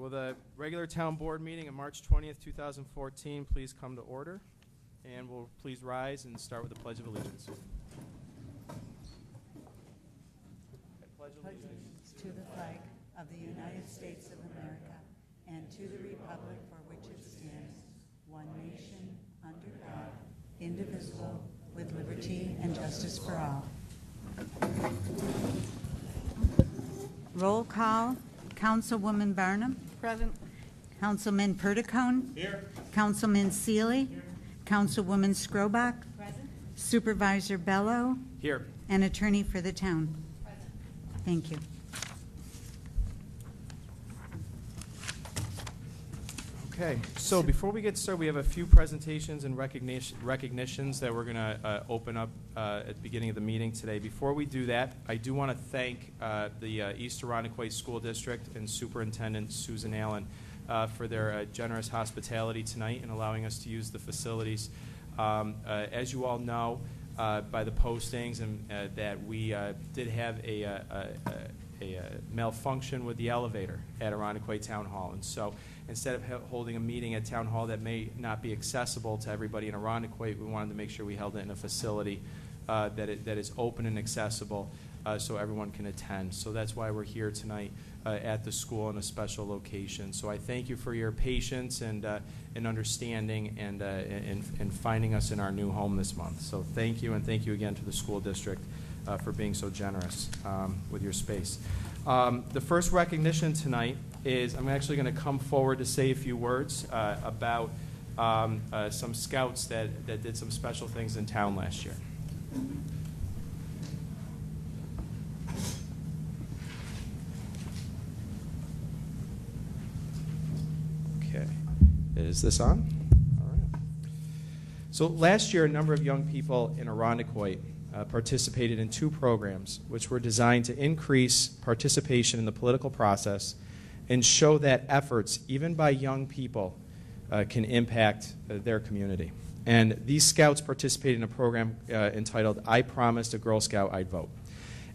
Will the regular town board meeting on March 20th, 2014 please come to order? And we'll please rise and start with the Pledge of Allegiance. Pledge allegiance to the flag of the United States of America and to the republic for which it stands, one nation, under God, indivisible, with liberty and justice for all. Roll call. Councilwoman Barnum. Present. Councilman Perdicone. Here. Councilman Seeley. Here. Councilwoman Skrobach. Present. Supervisor Bello. Here. And attorney for the town. Present. Thank you. Okay, so before we get started, we have a few presentations and recognitions that we're going to open up at the beginning of the meeting today. Before we do that, I do want to thank the East Irondequoit School District and Superintendent Susan Allen for their generous hospitality tonight and allowing us to use the facilities. As you all know by the postings, and that we did have a malfunction with the elevator at Irondequoit Town Hall, and so instead of holding a meeting at Town Hall that may not be accessible to everybody in Irondequoit, we wanted to make sure we held it in a facility that is open and accessible so everyone can attend. So that's why we're here tonight at the school in a special location. So I thank you for your patience and understanding and finding us in our new home this month. So thank you, and thank you again to the school district for being so generous with your space. The first recognition tonight is I'm actually going to come forward to say a few words about some scouts that did some special things in town last year. Okay. Is this on? All right. So last year, a number of young people in Irondequoit participated in two programs which were designed to increase participation in the political process and show that efforts, even by young people, can impact their community. And these scouts participated in a program entitled I Promised a Girl Scout I'd Vote.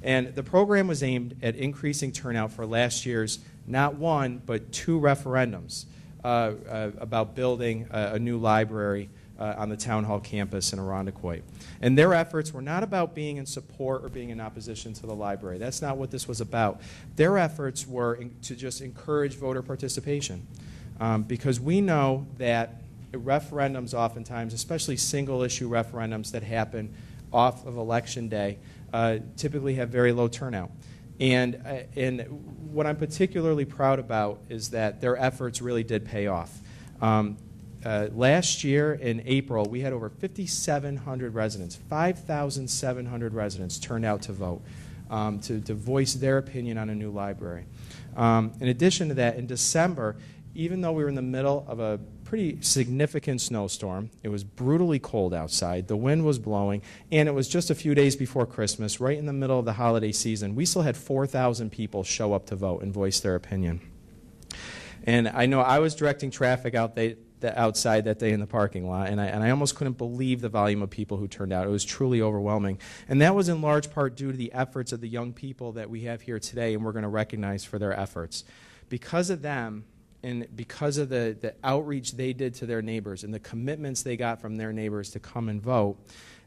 And the program was aimed at increasing turnout for last year's not one, but two referendums about building a new library on the Town Hall campus in Irondequoit. And their efforts were not about being in support or being in opposition to the library. That's not what this was about. Their efforts were to just encourage voter participation. Because we know that referendums oftentimes, especially single-issue referendums that happen off of Election Day, typically have very low turnout. And what I'm particularly proud about is that their efforts really did pay off. Last year in April, we had over 5,700 residents, 5,700 residents turned out to vote, to voice their opinion on a new library. In addition to that, in December, even though we were in the middle of a pretty significant snowstorm, it was brutally cold outside, the wind was blowing, and it was just a few days before Christmas, right in the middle of the holiday season, we still had 4,000 people show up to vote and voice their opinion. And I know I was directing traffic outside that day in the parking lot, and I almost couldn't believe the volume of people who turned out. It was truly overwhelming. And that was in large part due to the efforts of the young people that we have here today, and we're going to recognize for their efforts. Because of them, and because of the outreach they did to their neighbors and the commitments they got from their neighbors to come and vote,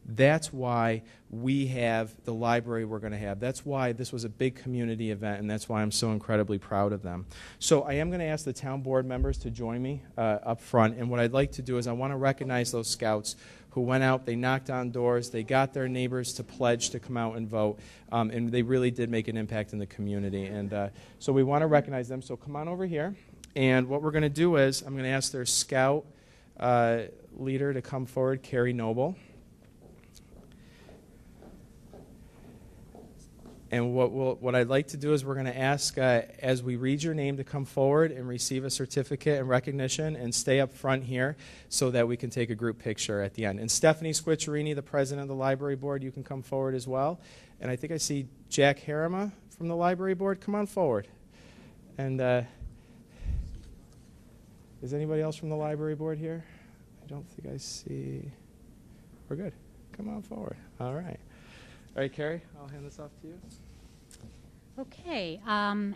that's why we have the library we're going to have. That's why this was a big community event, and that's why I'm so incredibly proud of them. So I am going to ask the town board members to join me up front, and what I'd like to do is I want to recognize those scouts who went out, they knocked on doors, they got their neighbors to pledge to come out and vote, and they really did make an impact in the community. And so we want to recognize them. So come on over here, and what we're going to do is I'm going to ask their scout leader to come forward, Carrie Noble. And what I'd like to do is we're going to ask, as we read your name, to come forward and receive a certificate and recognition and stay up front here so that we can take a group picture at the end. And Stephanie Squiccerini, the president of the library board, you can come forward as well. And I think I see Jack Harima from the library board. Come on forward. And is anybody else from the library board here? I don't think I see. We're good. Come on forward. All right. All right, Carrie, I'll hand this off to you. Okay,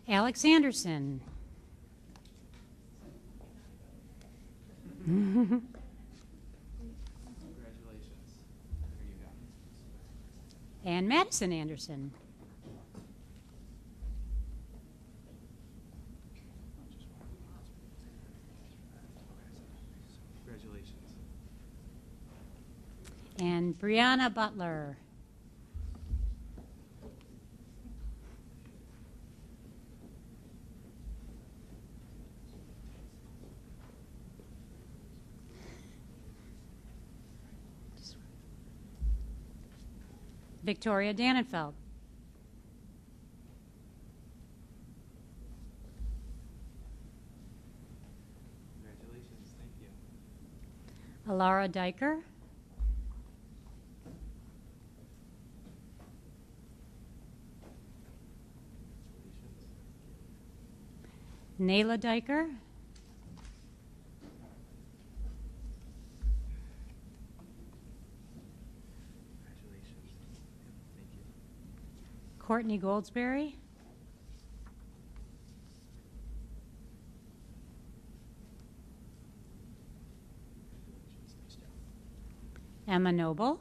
Alex Anderson. Congratulations. Here you go. And Madison Anderson. Congratulations. And Brianna Butler. Victoria Dannenfeld. Congratulations. Thank you. Alara Diker. Nayla Diker. Congratulations. Thank you. Courtney Goldsberry. Nice job. Emma Noble.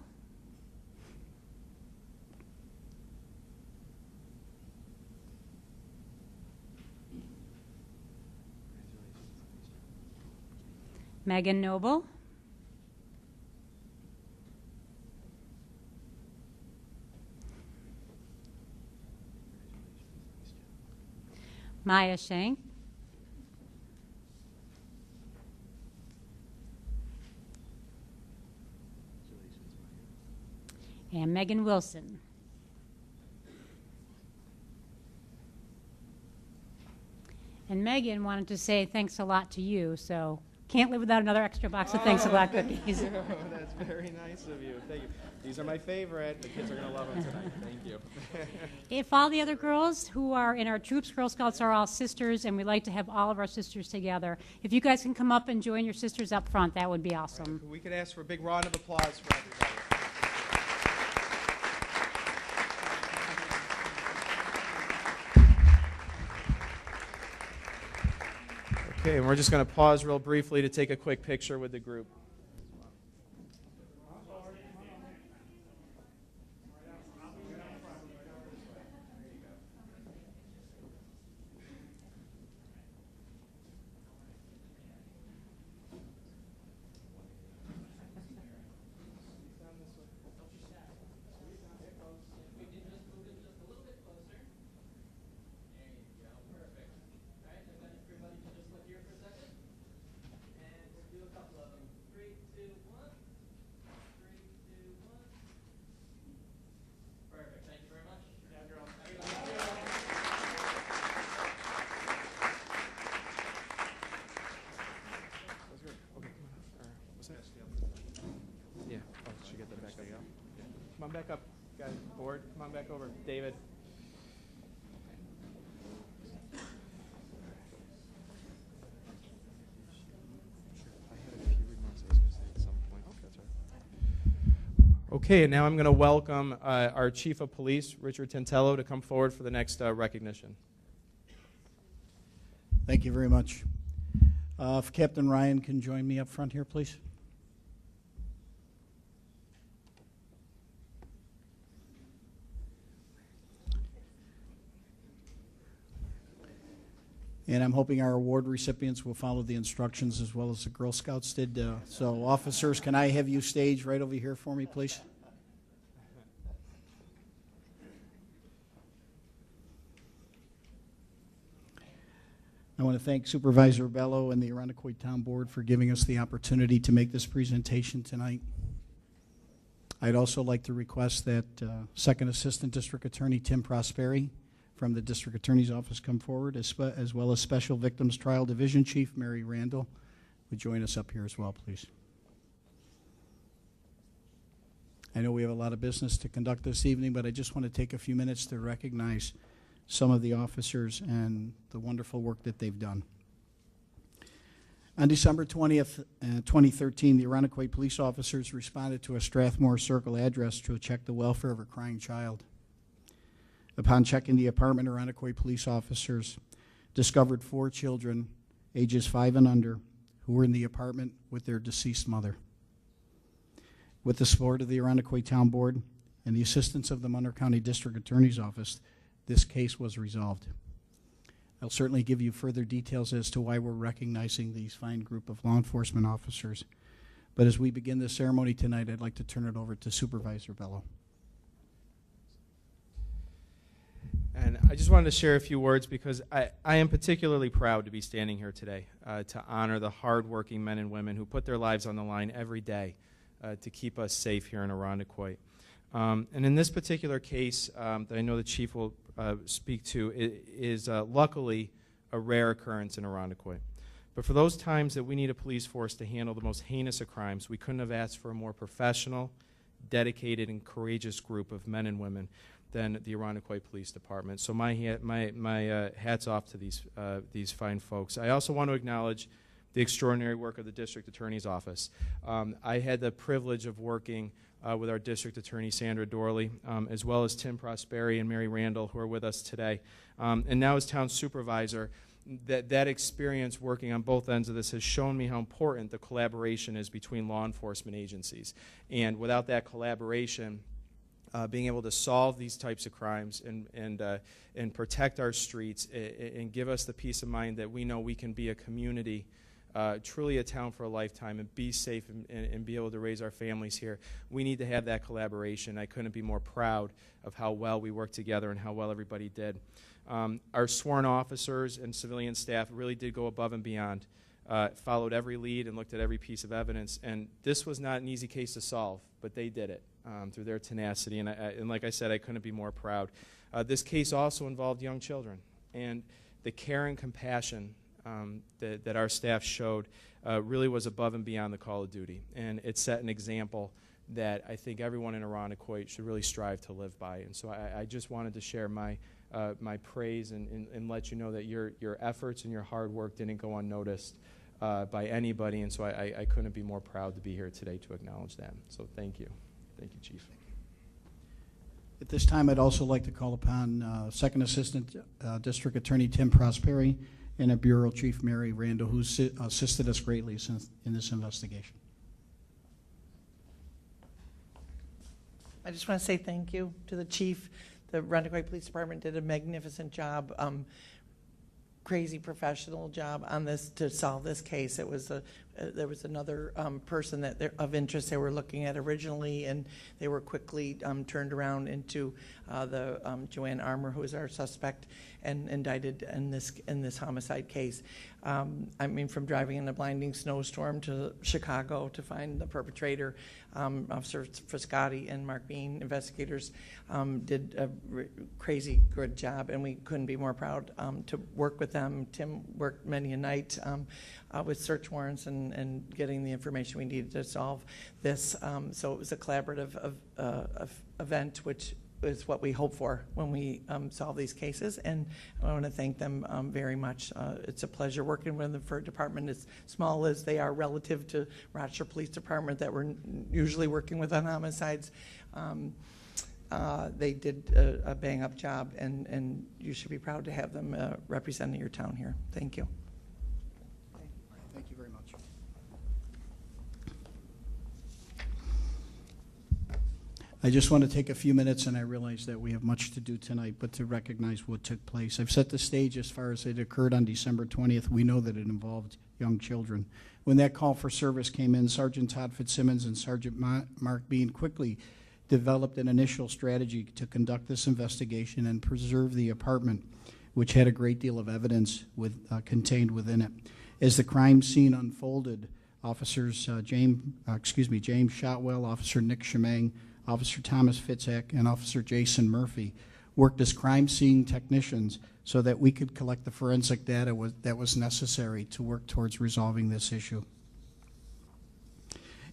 Megan Noble. Maya Shank. And Megan Wilson. And Megan wanted to say thanks a lot to you, so can't live without another extra box of thanks a lot cookies. That's very nice of you. Thank you. These are my favorite. The kids are going to love them tonight. Thank you. If all the other girls who are in our troops, Girl Scouts, are all sisters, and we like to have all of our sisters together, if you guys can come up and join your sisters up front, that would be awesome. We could ask for a big round of applause for everybody. Okay, and we're just going to pause real briefly to take a quick picture with the group. Yeah. Oh, should get that back up. Yeah. Come on back up, guys. Board. Come on back over, David. Okay, and now I'm going to welcome our Chief of Police, Richard Tantello, to come forward for the next recognition. Thank you very much. If Captain Ryan can join me up front here, please. And I'm hoping our award recipients will follow the instructions as well as the Girl Scouts did. So officers, can I have you stage right over here for me, please? I want to thank Supervisor Bello and the Irondequoit Town Board for giving us the opportunity to make this presentation tonight. I'd also like to request that Second Assistant District Attorney Tim Prosperi from the District Attorney's Office come forward, as well as Special Victims Trial Division Chief Mary Randall would join us up here as well, please. I know we have a lot of business to conduct this evening, but I just want to take a few minutes to recognize some of the officers and the wonderful work that they've done. On December 20th, 2013, the Irondequoit police officers responded to a Strathmore Circle address to check the welfare of a crying child. Upon checking the apartment, Irondequoit police officers discovered 4 children, ages 5 and under, who were in the apartment with their deceased mother. With the support of the Irondequoit Town Board and the assistance of the Monroe County District Attorney's Office, this case was resolved. I'll certainly give you further details as to why we're recognizing these fine group of law enforcement officers. But as we begin the ceremony tonight, I'd like to turn it over to Supervisor Bello. And I just wanted to share a few words because I am particularly proud to be standing here today to honor the hardworking men and women who put their lives on the line every day to keep us safe here in Irondequoit. And in this particular case that I know the Chief will speak to is luckily a rare occurrence in Irondequoit. But for those times that we need a police force to handle the most heinous of crimes, we couldn't have asked for a more professional, dedicated, and courageous group of men and women than the Irondequoit Police Department. So my hats off to these fine folks. I also want to acknowledge the extraordinary work of the District Attorney's Office. I had the privilege of working with our District Attorney, Sandra Dorley, as well as Tim Prosperi and Mary Randall, who are with us today. And now as Town Supervisor, that experience working on both ends of this has shown me how important the collaboration is between law enforcement agencies. And without that collaboration, being able to solve these types of crimes and protect our streets and give us the peace of mind that we know we can be a community, truly a town for a lifetime, and be safe and be able to raise our families here. We need to have that collaboration. I couldn't be more proud of how well we worked together and how well everybody did. Our sworn officers and civilian staff really did go above and beyond, followed every lead and looked at every piece of evidence. And this was not an easy case to solve, but they did it through their tenacity. And like I said, I couldn't be more proud. This case also involved young children. And the care and compassion that our staff showed really was above and beyond the call of duty. And it set an example that I think everyone in Irondequoit should really strive to live by. And so I just wanted to share my praise and let you know that your efforts and your hard work didn't go unnoticed by anybody. And so I couldn't be more proud to be here today to acknowledge that. So thank you. Thank you, Chief. At this time, I'd also like to call upon Second Assistant District Attorney Tim Prosperi and our Bureau Chief Mary Randall, who assisted us greatly in this investigation. I just want to say thank you to the Chief. The Irondequoit Police Department did a magnificent job, crazy professional job on this to solve this case. It was there was another person of interest they were looking at originally, and they were quickly turned around into the Joanne Armour, who is our suspect and indicted in this homicide case. I mean, from driving in a blinding snowstorm to Chicago to find the perpetrator, Officer Frascati and Mark Bean, investigators, did a crazy good job, and we couldn't be more proud to work with them. Tim worked many a night with search warrants and getting the information we needed to solve this. So it was a collaborative event, which is what we hope for when we solve these cases, and I want to thank them very much. It's a pleasure working with them for a department as small as they are relative to Rochester Police Department that we're usually working with on homicides. They did a bang-up job, and you should be proud to have them representing your town here. Thank you. Thank you very much. I just want to take a few minutes, and I realize that we have much to do tonight, but to recognize what took place. I've set the stage as far as it occurred on December 20th. We know that it involved young children. When that call for service came in, Sergeant Todd Fitzsimmons and Sergeant Mark Bean quickly developed an initial strategy to conduct this investigation and preserve the apartment, which had a great deal of evidence contained within it. As the crime scene unfolded, Officers James Shotwell, Officer Nick Shemang, Officer Thomas Fitzek, and Officer Jason Murphy worked as crime scene technicians so that we could collect the forensic data that was necessary to work towards resolving this issue.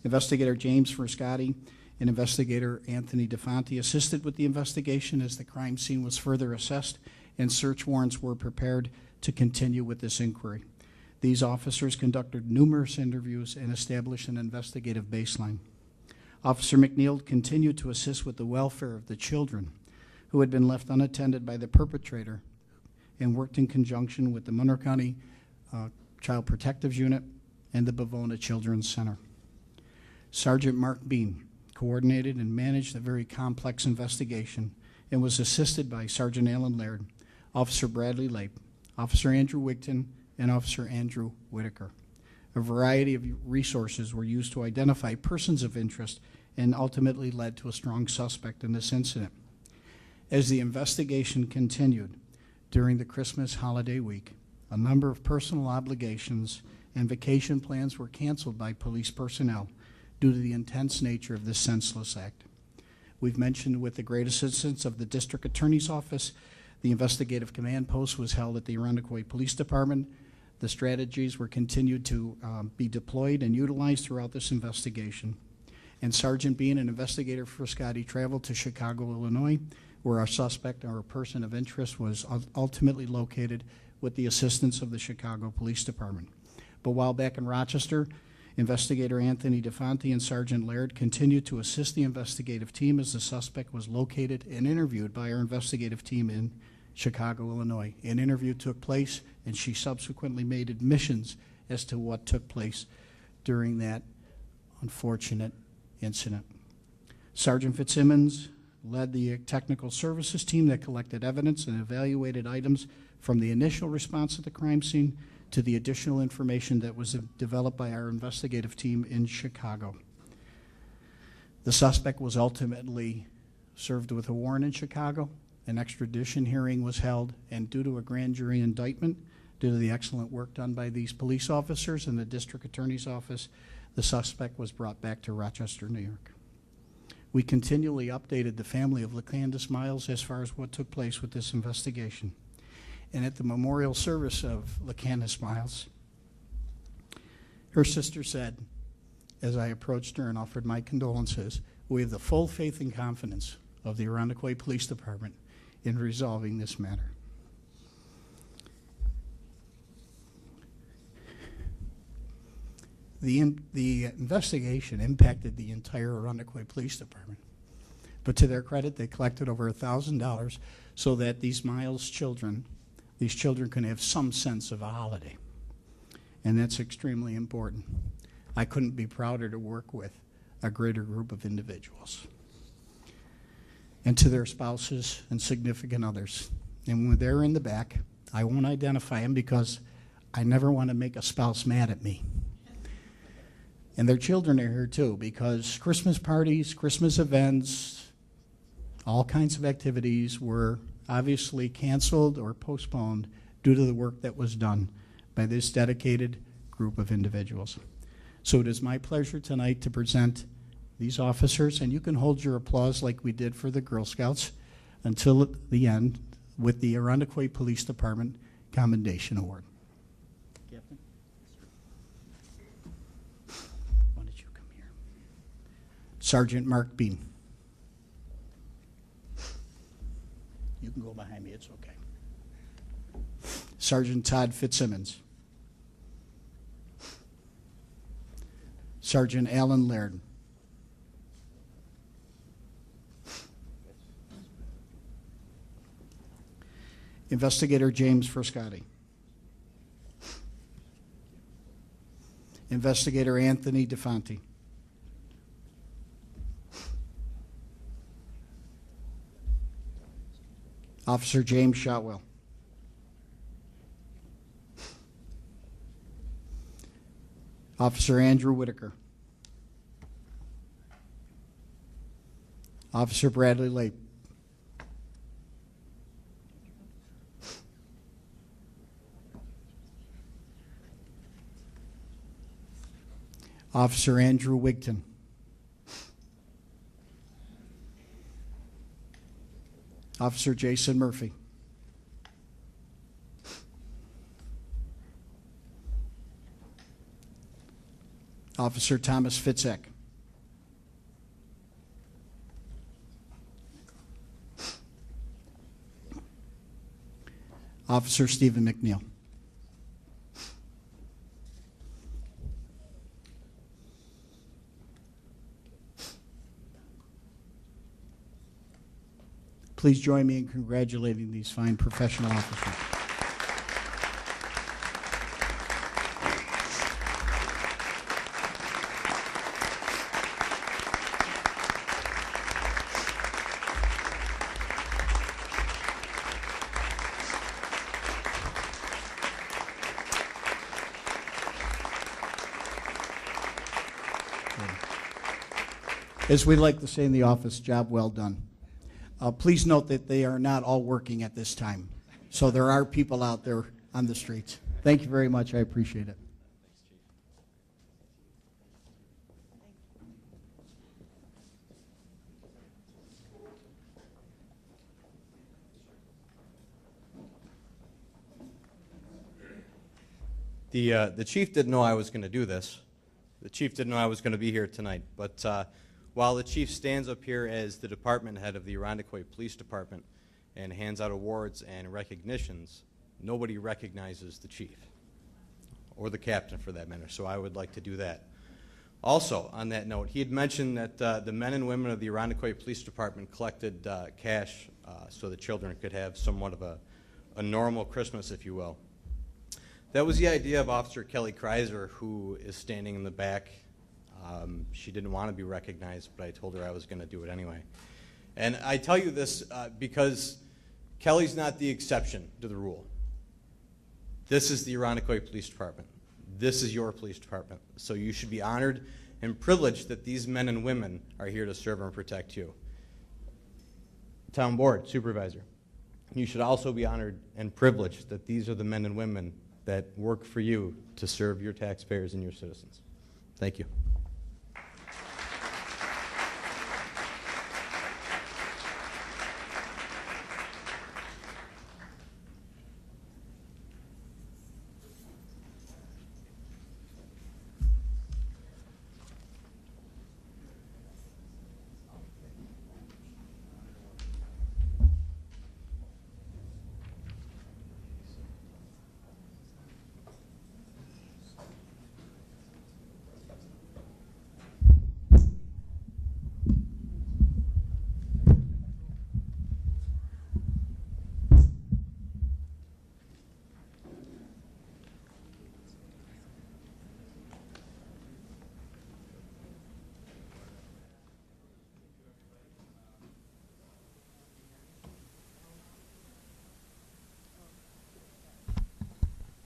Investigator James Frascati and Investigator Anthony DeFonte assisted with the investigation as the crime scene was further assessed and search warrants were prepared to continue with this inquiry. These officers conducted numerous interviews and established an investigative baseline. Officer McNeil continued to assist with the welfare of the children who had been left unattended by the perpetrator and worked in conjunction with the Monroe County Child Protective Unit and the Bavona Children's Center. Sergeant Mark Bean coordinated and managed a very complex investigation and was assisted by Sergeant Alan Laird, Officer Bradley Lape, Officer Andrew Wigton, and Officer Andrew Whitaker. A variety of resources were used to identify persons of interest and ultimately led to a strong suspect in this incident. As the investigation continued during the Christmas holiday week, a number of personal obligations and vacation plans were canceled by police personnel due to the intense nature of this senseless act. We've mentioned with the great assistance of the District Attorney's Office, the investigative command post was held at the Irondequoit Police Department. The strategies were continued to be deployed and utilized throughout this investigation. And Sergeant Bean, an investigator for Scotty, traveled to Chicago, Illinois, where our suspect or a person of interest was ultimately located with the assistance of the Chicago Police Department. But while back in Rochester, Investigator Anthony DeFonte and Sergeant Laird continued to assist the investigative team as the suspect was located and interviewed by our investigative team in Chicago, Illinois. An interview took place, and she subsequently made admissions as to what took place during that unfortunate incident. Sergeant Fitzsimmons led the technical services team that collected evidence and evaluated items from the initial response to the crime scene to the additional information that was developed by our investigative team in Chicago. The suspect was ultimately served with a warrant in Chicago. An extradition hearing was held, and due to a grand jury indictment, due to the excellent work done by these police officers and the District Attorney's Office, the suspect was brought back to Rochester, New York. We continually updated the family of LaCandis Miles as far as what took place with this investigation. And at the memorial service of LaCandis Miles, her sister said, as I approached her and offered my condolences, we have the full faith and confidence of the Irondequoit Police Department in resolving this matter. The investigation impacted the entire Irondequoit Police Department. But to their credit, they collected over $1,000 so that these Miles children, these children can have some sense of a holiday. And that's extremely important. I couldn't be prouder to work with a greater group of individuals. And to their spouses and significant others. And when they're in the back, I won't identify them because I never want to make a spouse mad at me. And their children are here too, because Christmas parties, Christmas events, all kinds of activities were obviously canceled or postponed due to the work that was done by this dedicated group of individuals. So it is my pleasure tonight to present these officers, and you can hold your applause like we did for the Girl Scouts until the end with the Irondequoit Police Department Commendation Award. Captain? Why don't you come here? Sergeant Mark Bean. You can go behind me, it's okay. Sergeant Todd Fitzsimmons. Sergeant Alan Laird. Investigator James Frascati. Investigator Anthony DeFonte. Officer James Shotwell. Officer Andrew Whitaker. Officer Bradley Lape. Officer Andrew Wigton. Officer Jason Murphy. Officer Thomas Fitzek. Officer Stephen McNeil. Please join me in congratulating these fine professional officers. As we like to say in the office, job well done. Please note that they are not all working at this time. So there are people out there on the streets. Thank you very much. I appreciate it. The chief didn't know I was going to do this. The chief didn't know I was going to be here tonight. But while the chief stands up here as the department head of the Irondequoit Police Department and hands out awards and recognitions, nobody recognizes the chief, or the captain for that matter, so I would like to do that. Also, on that note, he had mentioned that the men and women of the Irondequoit Police Department collected cash so the children could have somewhat of a normal Christmas, if you will. That was the idea of Officer Kelly Kreiser, who is standing in the back. She didn't want to be recognized, but I told her I was going to do it anyway. And I tell you this because Kelly's not the exception to the rule. This is the Irondequoit Police Department. This is your police department. So you should be honored and privileged that these men and women are here to serve and protect you. Town Board, Supervisor, you should also be honored and privileged that these are the men and women that work for you to serve your taxpayers and your citizens. Thank you.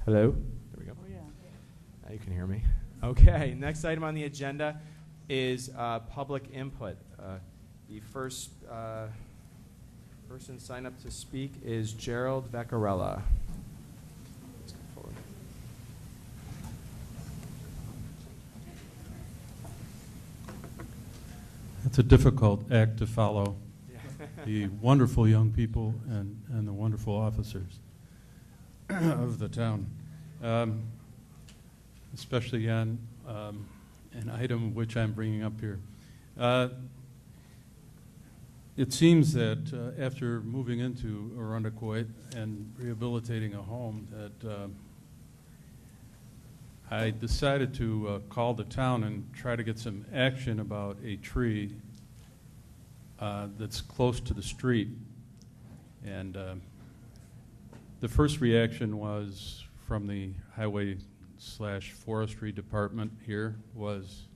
Hello? There we go. Oh, yeah. Now you can hear me. Okay, next item on the agenda is public input. The first person signed up to speak is Gerald Vaccarella. It's a difficult act to follow. The wonderful young people and the wonderful officers of the town, especially on an item which I'm bringing up here. It seems that after moving into Irondequoit and rehabilitating a home, that I decided to call the town and try to get some action about a tree that's close to the street. And the first reaction was from the Highway/Forestry Department here was,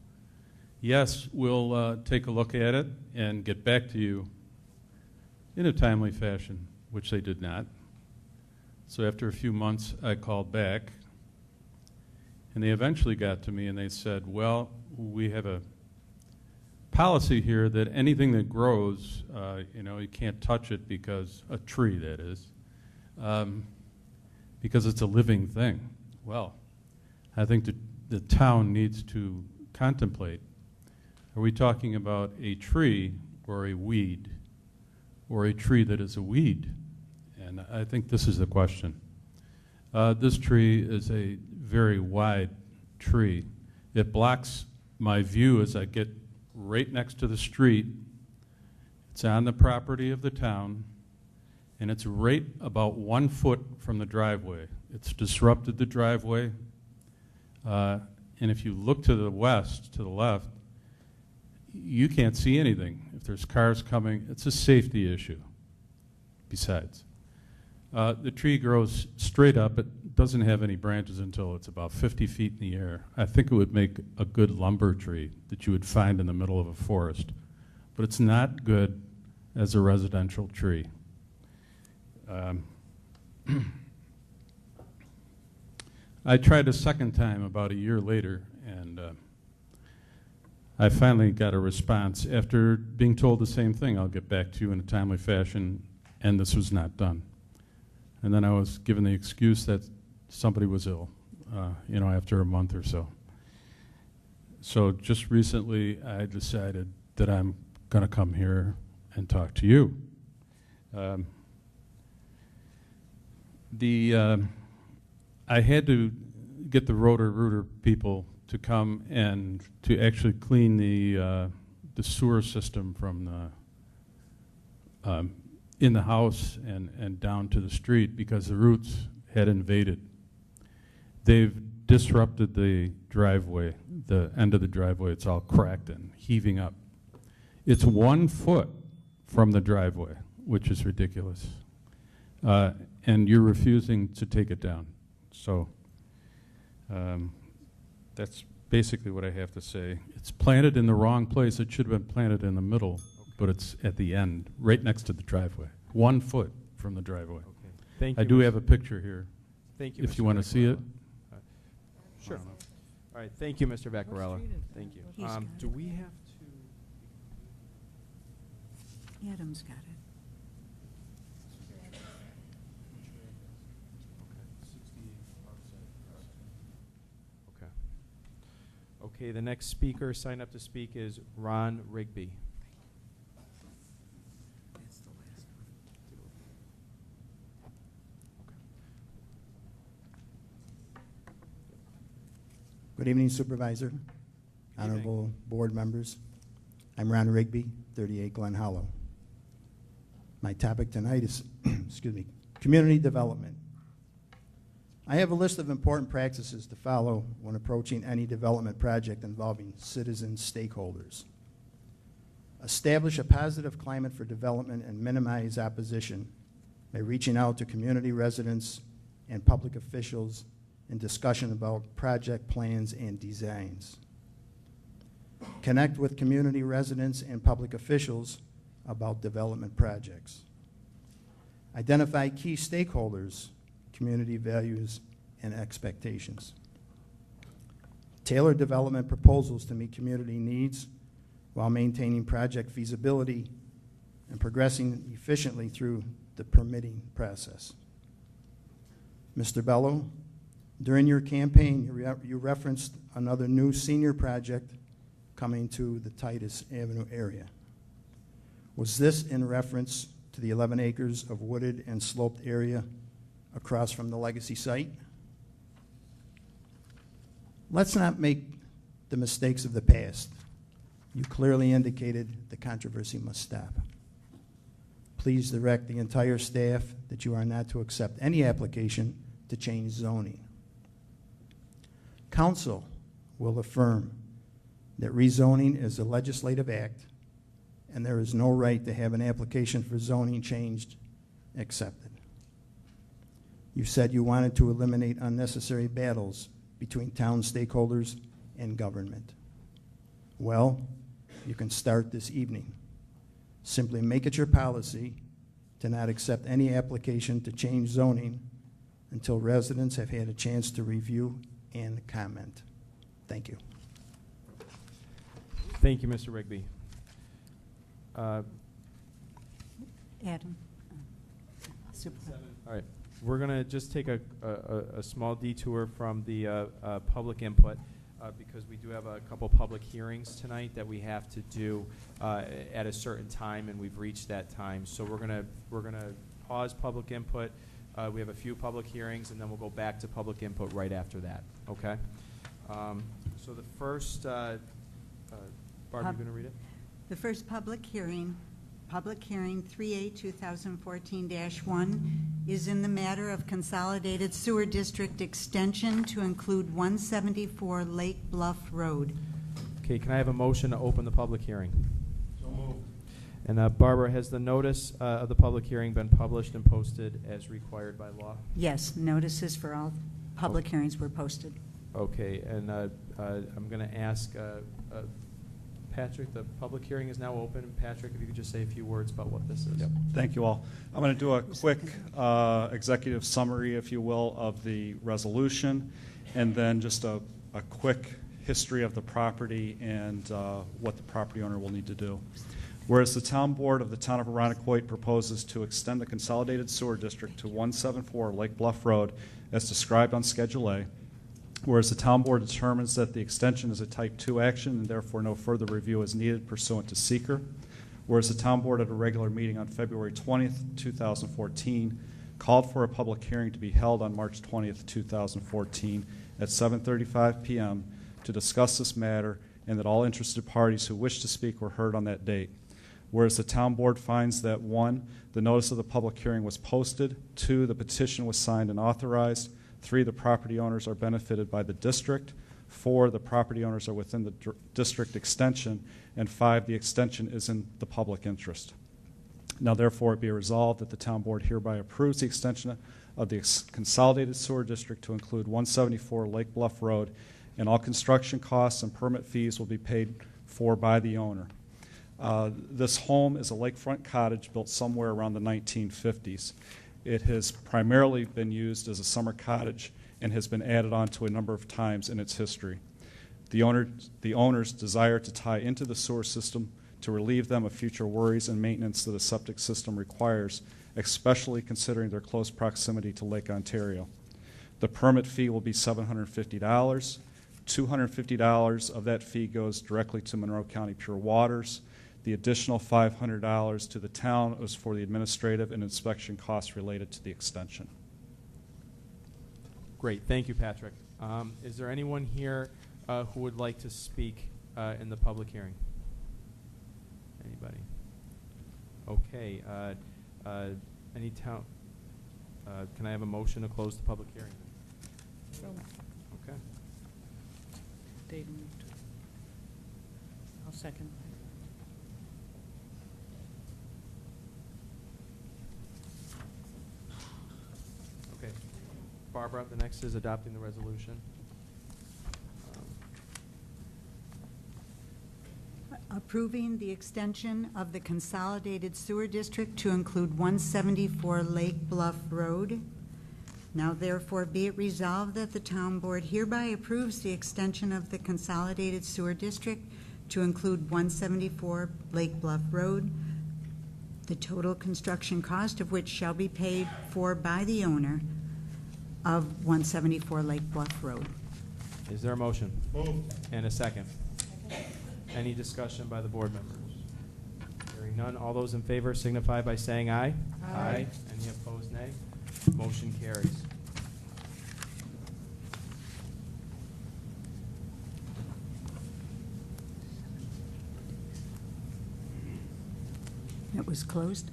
yes, we'll take a look at it and get back to you in a timely fashion, which they did not. So after a few months, I called back, and they eventually got to me and they said, well, we have a policy here that anything that grows, you can't touch it because, a tree that is, because it's a living thing. Well, I think the town needs to contemplate, are we talking about a tree or a weed, or a tree that is a weed? And I think this is the question. This tree is a very wide tree. It blocks my view as I get right next to the street. It's on the property of the town, and it's right about 1 foot from the driveway. It's disrupted the driveway, and if you look to the west, to the left, you can't see anything. If there's cars coming, it's a safety issue. Besides, the tree grows straight up. It doesn't have any branches until it's about 50 feet in the air. I think it would make a good lumber tree that you would find in the middle of a forest, but it's not good as a residential tree. I tried a second time about a year later, and I finally got a response after being told the same thing. I'll get back to you in a timely fashion, and this was not done. And then I was given the excuse that somebody was ill, after a month or so. So just recently, I decided that I'm going to come here and talk to you. I had to get the Roto-Rooter people to come and to actually clean the sewer system from the in the house and down to the street because the roots had invaded. They've disrupted the driveway, the end of the driveway. It's all cracked and heaving up. It's 1 foot from the driveway, which is ridiculous. And you're refusing to take it down. So that's basically what I have to say. It's planted in the wrong place. It should have been planted in the middle, but it's at the end, right next to the driveway. 1 foot from the driveway. Okay. Thank you. I do have a picture here. Thank you. If Mr. you want to see it. Sure. All right. Thank you, Mr. Vaccarella. Thank you. He's got Do it. we have to? Adam's got it. Okay. Okay. The next speaker signed up to speak is Ron Rigby. That's the last one. Good evening, Supervisor, honorable board members. I'm Ron Rigby, 38 Glen Hollow. My topic tonight is, excuse me, community development. I have a list of important practices to follow when approaching any development project involving citizen stakeholders. Establish a positive climate for development and minimize opposition by reaching out to community residents and public officials in discussion about project plans and designs. Connect with community residents and public officials about development projects. Identify key stakeholders, community values, and expectations. Tailor development proposals to meet community needs while maintaining project feasibility and progressing efficiently through the permitting process. Mr. Bello, during your campaign, you referenced another new senior project coming to the Titus Avenue area. Was this in reference to the 11 acres of wooded and sloped area across from the legacy site? Let's not make the mistakes of the past. You clearly indicated the controversy must stop. Please direct the entire staff that you are not to accept any application to change zoning. Council will affirm that rezoning is a legislative act and there is no right to have an application for zoning changed accepted. You said you wanted to eliminate unnecessary battles between town stakeholders and government. Well, you can start this evening. Simply make it your policy to not accept any application to change zoning until residents have had a chance to review and comment. Thank you. Thank you, Mr. Rigby. Adam. Supervisor. All right. We're going to just take a small detour from the public input because we do have a couple public hearings tonight that we have to do at a certain time, and we've reached that time. So we're going to pause public input. We have a few public hearings, and then we'll go back to public input right after that. Okay. So the first, Barb, you going to read it? The first public hearing 3A 2014-1, is in the matter of Consolidated Sewer District Extension to include 174 Lake Bluff Road. Okay, can I have a motion to open the public hearing? So moved. And Barbara, has the notice of the public hearing been published and posted as required by law? Yes, notices for all public hearings were posted. Okay, and I'm going to ask Patrick, the public hearing is now open. Patrick, if you could just say a few words about what this is. Yep. Thank you all. I'm going to do a quick executive summary, if you will, of the resolution, and then just a quick history of the property and what the property owner will need to do. Whereas the Town Board of the Town of Arundecoit proposes to extend the Consolidated Sewer District to 174 Lake Bluff Road as described on Schedule A. Whereas the Town Board determines that the extension is a Type 2 action and therefore no further review is needed pursuant to seeker. Whereas the Town Board at a regular meeting on February 20th, 2014 called for a public hearing to be held on March 20th, 2014 at 7:35 p.m. to discuss this matter, and that all interested parties who wish to speak were heard on that date. Whereas the Town Board finds that 1, the notice of the public hearing was posted, 2, the petition was signed and authorized, 3, the property owners are benefited by the district, 4, the property owners are within the district extension, and 5, the extension is in the public interest. Now therefore it be resolved that the Town Board hereby approves the extension of the Consolidated Sewer District to include 174 Lake Bluff Road, and all construction costs and permit fees will be paid for by the owner. This home is a lakefront cottage built somewhere around the 1950s. It has primarily been used as a summer cottage and has been added on to a number of times in its history. The owners desire to tie into the sewer system to relieve them of future worries and maintenance that a septic system requires, especially considering their close proximity to Lake Ontario. The permit fee will be $750. $250 of that fee goes directly to Monroe County Pure Waters. The additional $500 to the town is for the administrative and inspection costs related to the extension. Great, thank you, Patrick. Is there anyone here who would like to speak in the public hearing? Anybody? Okay. Any town? Can I have a motion to close the public hearing? Okay. Dave moved. I'll second. Okay. Barbara, the next is adopting the resolution. Approving the extension of the Consolidated Sewer District to include 174 Lake Bluff Road. Now therefore be it resolved that the Town Board hereby approves the extension of the Consolidated Sewer District to include 174 Lake Bluff Road, the total construction cost of which shall be paid for by the owner of 174 Lake Bluff Road. Is there a motion? Moved. And a second. Any discussion by the board members? Hearing none, all those in favor signify by saying aye. Aye. Any opposed, nay? Motion carries. It was closed.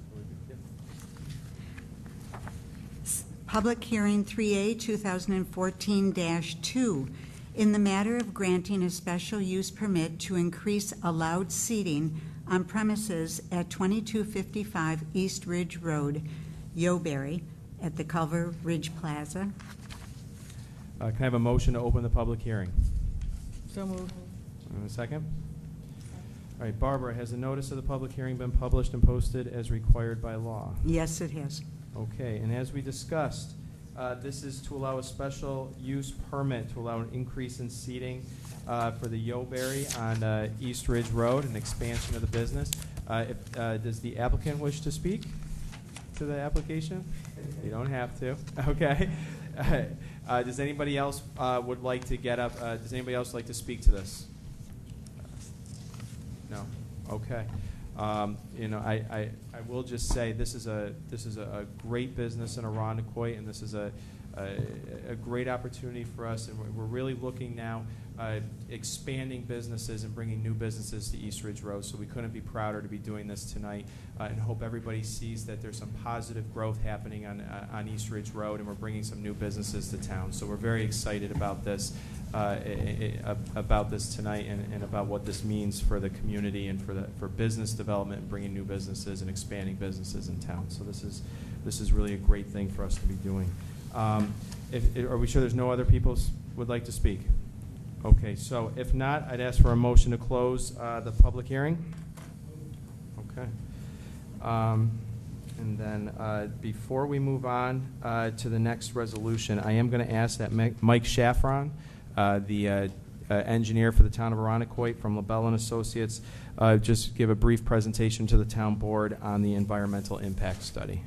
Public hearing 3A 2014-2 in the matter of granting a special use permit to increase allowed seating on premises at 2255 East Ridge Road, Yeoberry, at the Culver Ridge Plaza. Can I have a motion to open the public hearing? So moved. And a second? All right, Barbara, has the notice of the public hearing been published and posted as required by law? Yes, it has. Okay, and as we discussed, this is to allow a special use permit to allow an increase in seating for the Yeoberry on East Ridge Road, an expansion of the business. Does the applicant wish to speak to the application? You don't have to. Okay. Does anybody else would like to get up? Does anybody else like to speak to this? No. Okay. You know, I will just say this is a great business in Arundecoit, and this is a great opportunity for us, and we're really looking now expanding businesses and bringing new businesses to East Ridge Road. So we couldn't be prouder to be doing this tonight, and hope everybody sees that there's some positive growth happening on East Ridge Road, and we're bringing some new businesses to town. So we're very excited about this. About this tonight, and about what this means for the community and for business development and bringing new businesses and expanding businesses in town. So this is really a great thing for us to be doing. Are we sure there's no other people would like to speak? Okay, so if not, I'd ask for a motion to close the public hearing. Okay. And then before we move on to the next resolution, I am going to ask that Mike Shaffron, the engineer for the town of Arundecoit from LaBelle and Associates, just give a brief presentation to the town board on the environmental impact study.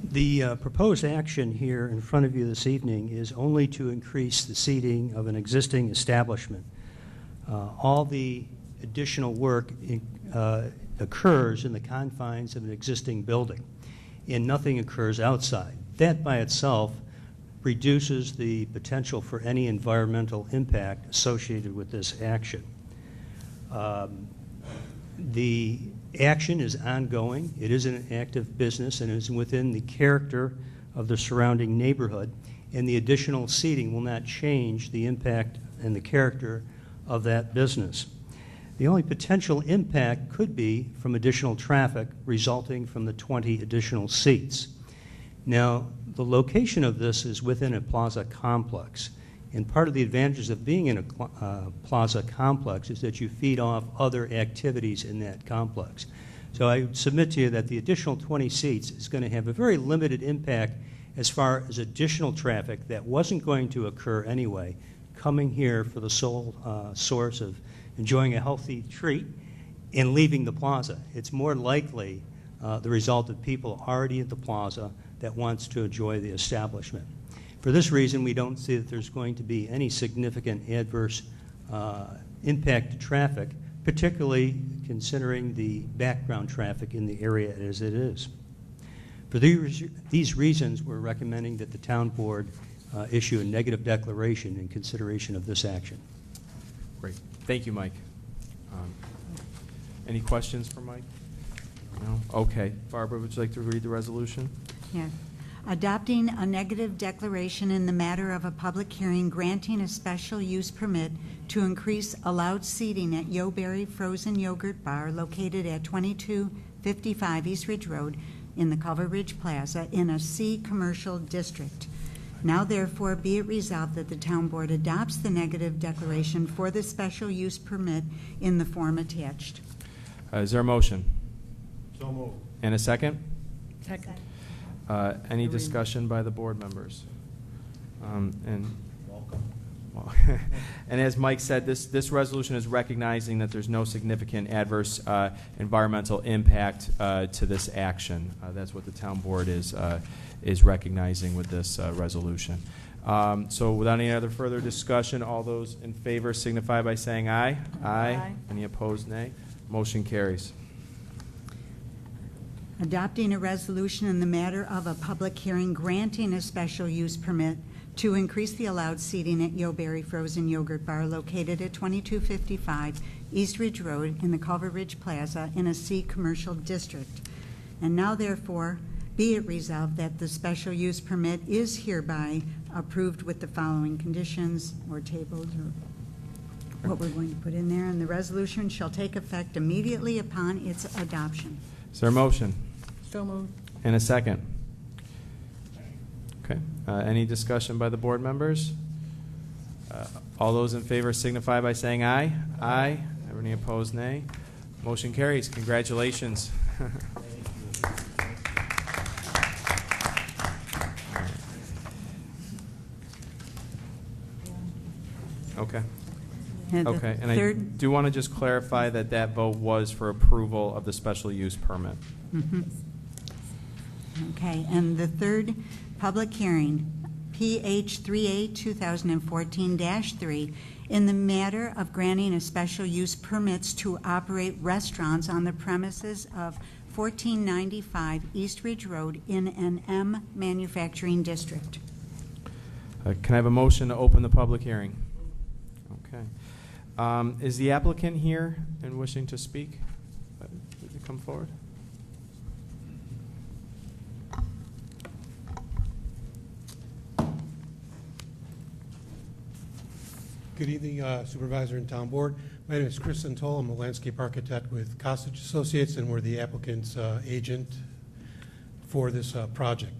The proposed action here in front of you this evening is only to increase the seating of an existing establishment. All the additional work occurs in the confines of an existing building, and nothing occurs outside. That by itself reduces the potential for any environmental impact associated with this action. The action is ongoing. It is an active business and is within the character of the surrounding neighborhood, and the additional seating will not change the impact and the character of that business. The only potential impact could be from additional traffic resulting from the 20 additional seats. Now, the location of this is within a plaza complex, and part of the advantages of being in a plaza complex is that you feed off other activities in that complex. So I submit to you that the additional 20 seats is going to have a very limited impact as far as additional traffic that wasn't going to occur anyway, coming here for the sole source of enjoying a healthy treat and leaving the plaza. It's more likely the result of people already at the plaza that wants to enjoy the establishment. For this reason, we don't see that there's going to be any significant adverse impact to traffic, particularly considering the background traffic in the area as it is. For these reasons, we're recommending that the town board issue a negative declaration in consideration of this action. Great. Thank you, Mike. Any questions for Mike? No? Okay. Barbara, would you like to read the resolution? Yes. Adopting a negative declaration in the matter of a public hearing granting a special use permit to increase allowed seating at Yo-Berry Frozen Yogurt Bar located at 2255 East Ridge Road in the Culver Ridge Plaza in a C commercial district. Now therefore be it resolved that the town board adopts the negative declaration for the special use permit in the form attached. Is there a motion? So moved. And a second? Second. Any discussion by the board members? And Welcome. well, and as Mike said, this resolution is recognizing that there's no significant adverse environmental impact to this action. That's what the town board is recognizing with this resolution. So without any other further discussion, all those in favor signify by saying aye. Aye. Any opposed, nay. Motion carries. Adopting a resolution in the matter of a public hearing granting a special use permit to increase the allowed seating at Yo-Berry Frozen Yogurt Bar located at 2255 East Ridge Road in the Culver Ridge Plaza in a C commercial district. And now therefore be it resolved that the special use permit is hereby approved with the following conditions or tabled or what we're going to put in there, and the resolution shall take effect immediately upon its adoption. Is there a motion? So moved. And a second? Okay. Any discussion by the board members? All those in favor signify by saying aye. Aye. Any opposed, nay. Motion carries. Congratulations. Okay. And the Okay, and I third- do want to just clarify that that vote was for approval of the special use permit. Mhm. Okay, and the third public hearing, PH 3A 2014-3, in the matter of granting a special use permits to operate restaurants on the premises of 1495 East Ridge Road in an M manufacturing district. Can I have a motion to open the public hearing? Okay. Is the applicant here and wishing to speak? Would you come forward? Good evening, Supervisor and Town Board. My name is Chris Santola. I'm a landscape architect with Kosich Associates, and we're the applicant's agent for this project.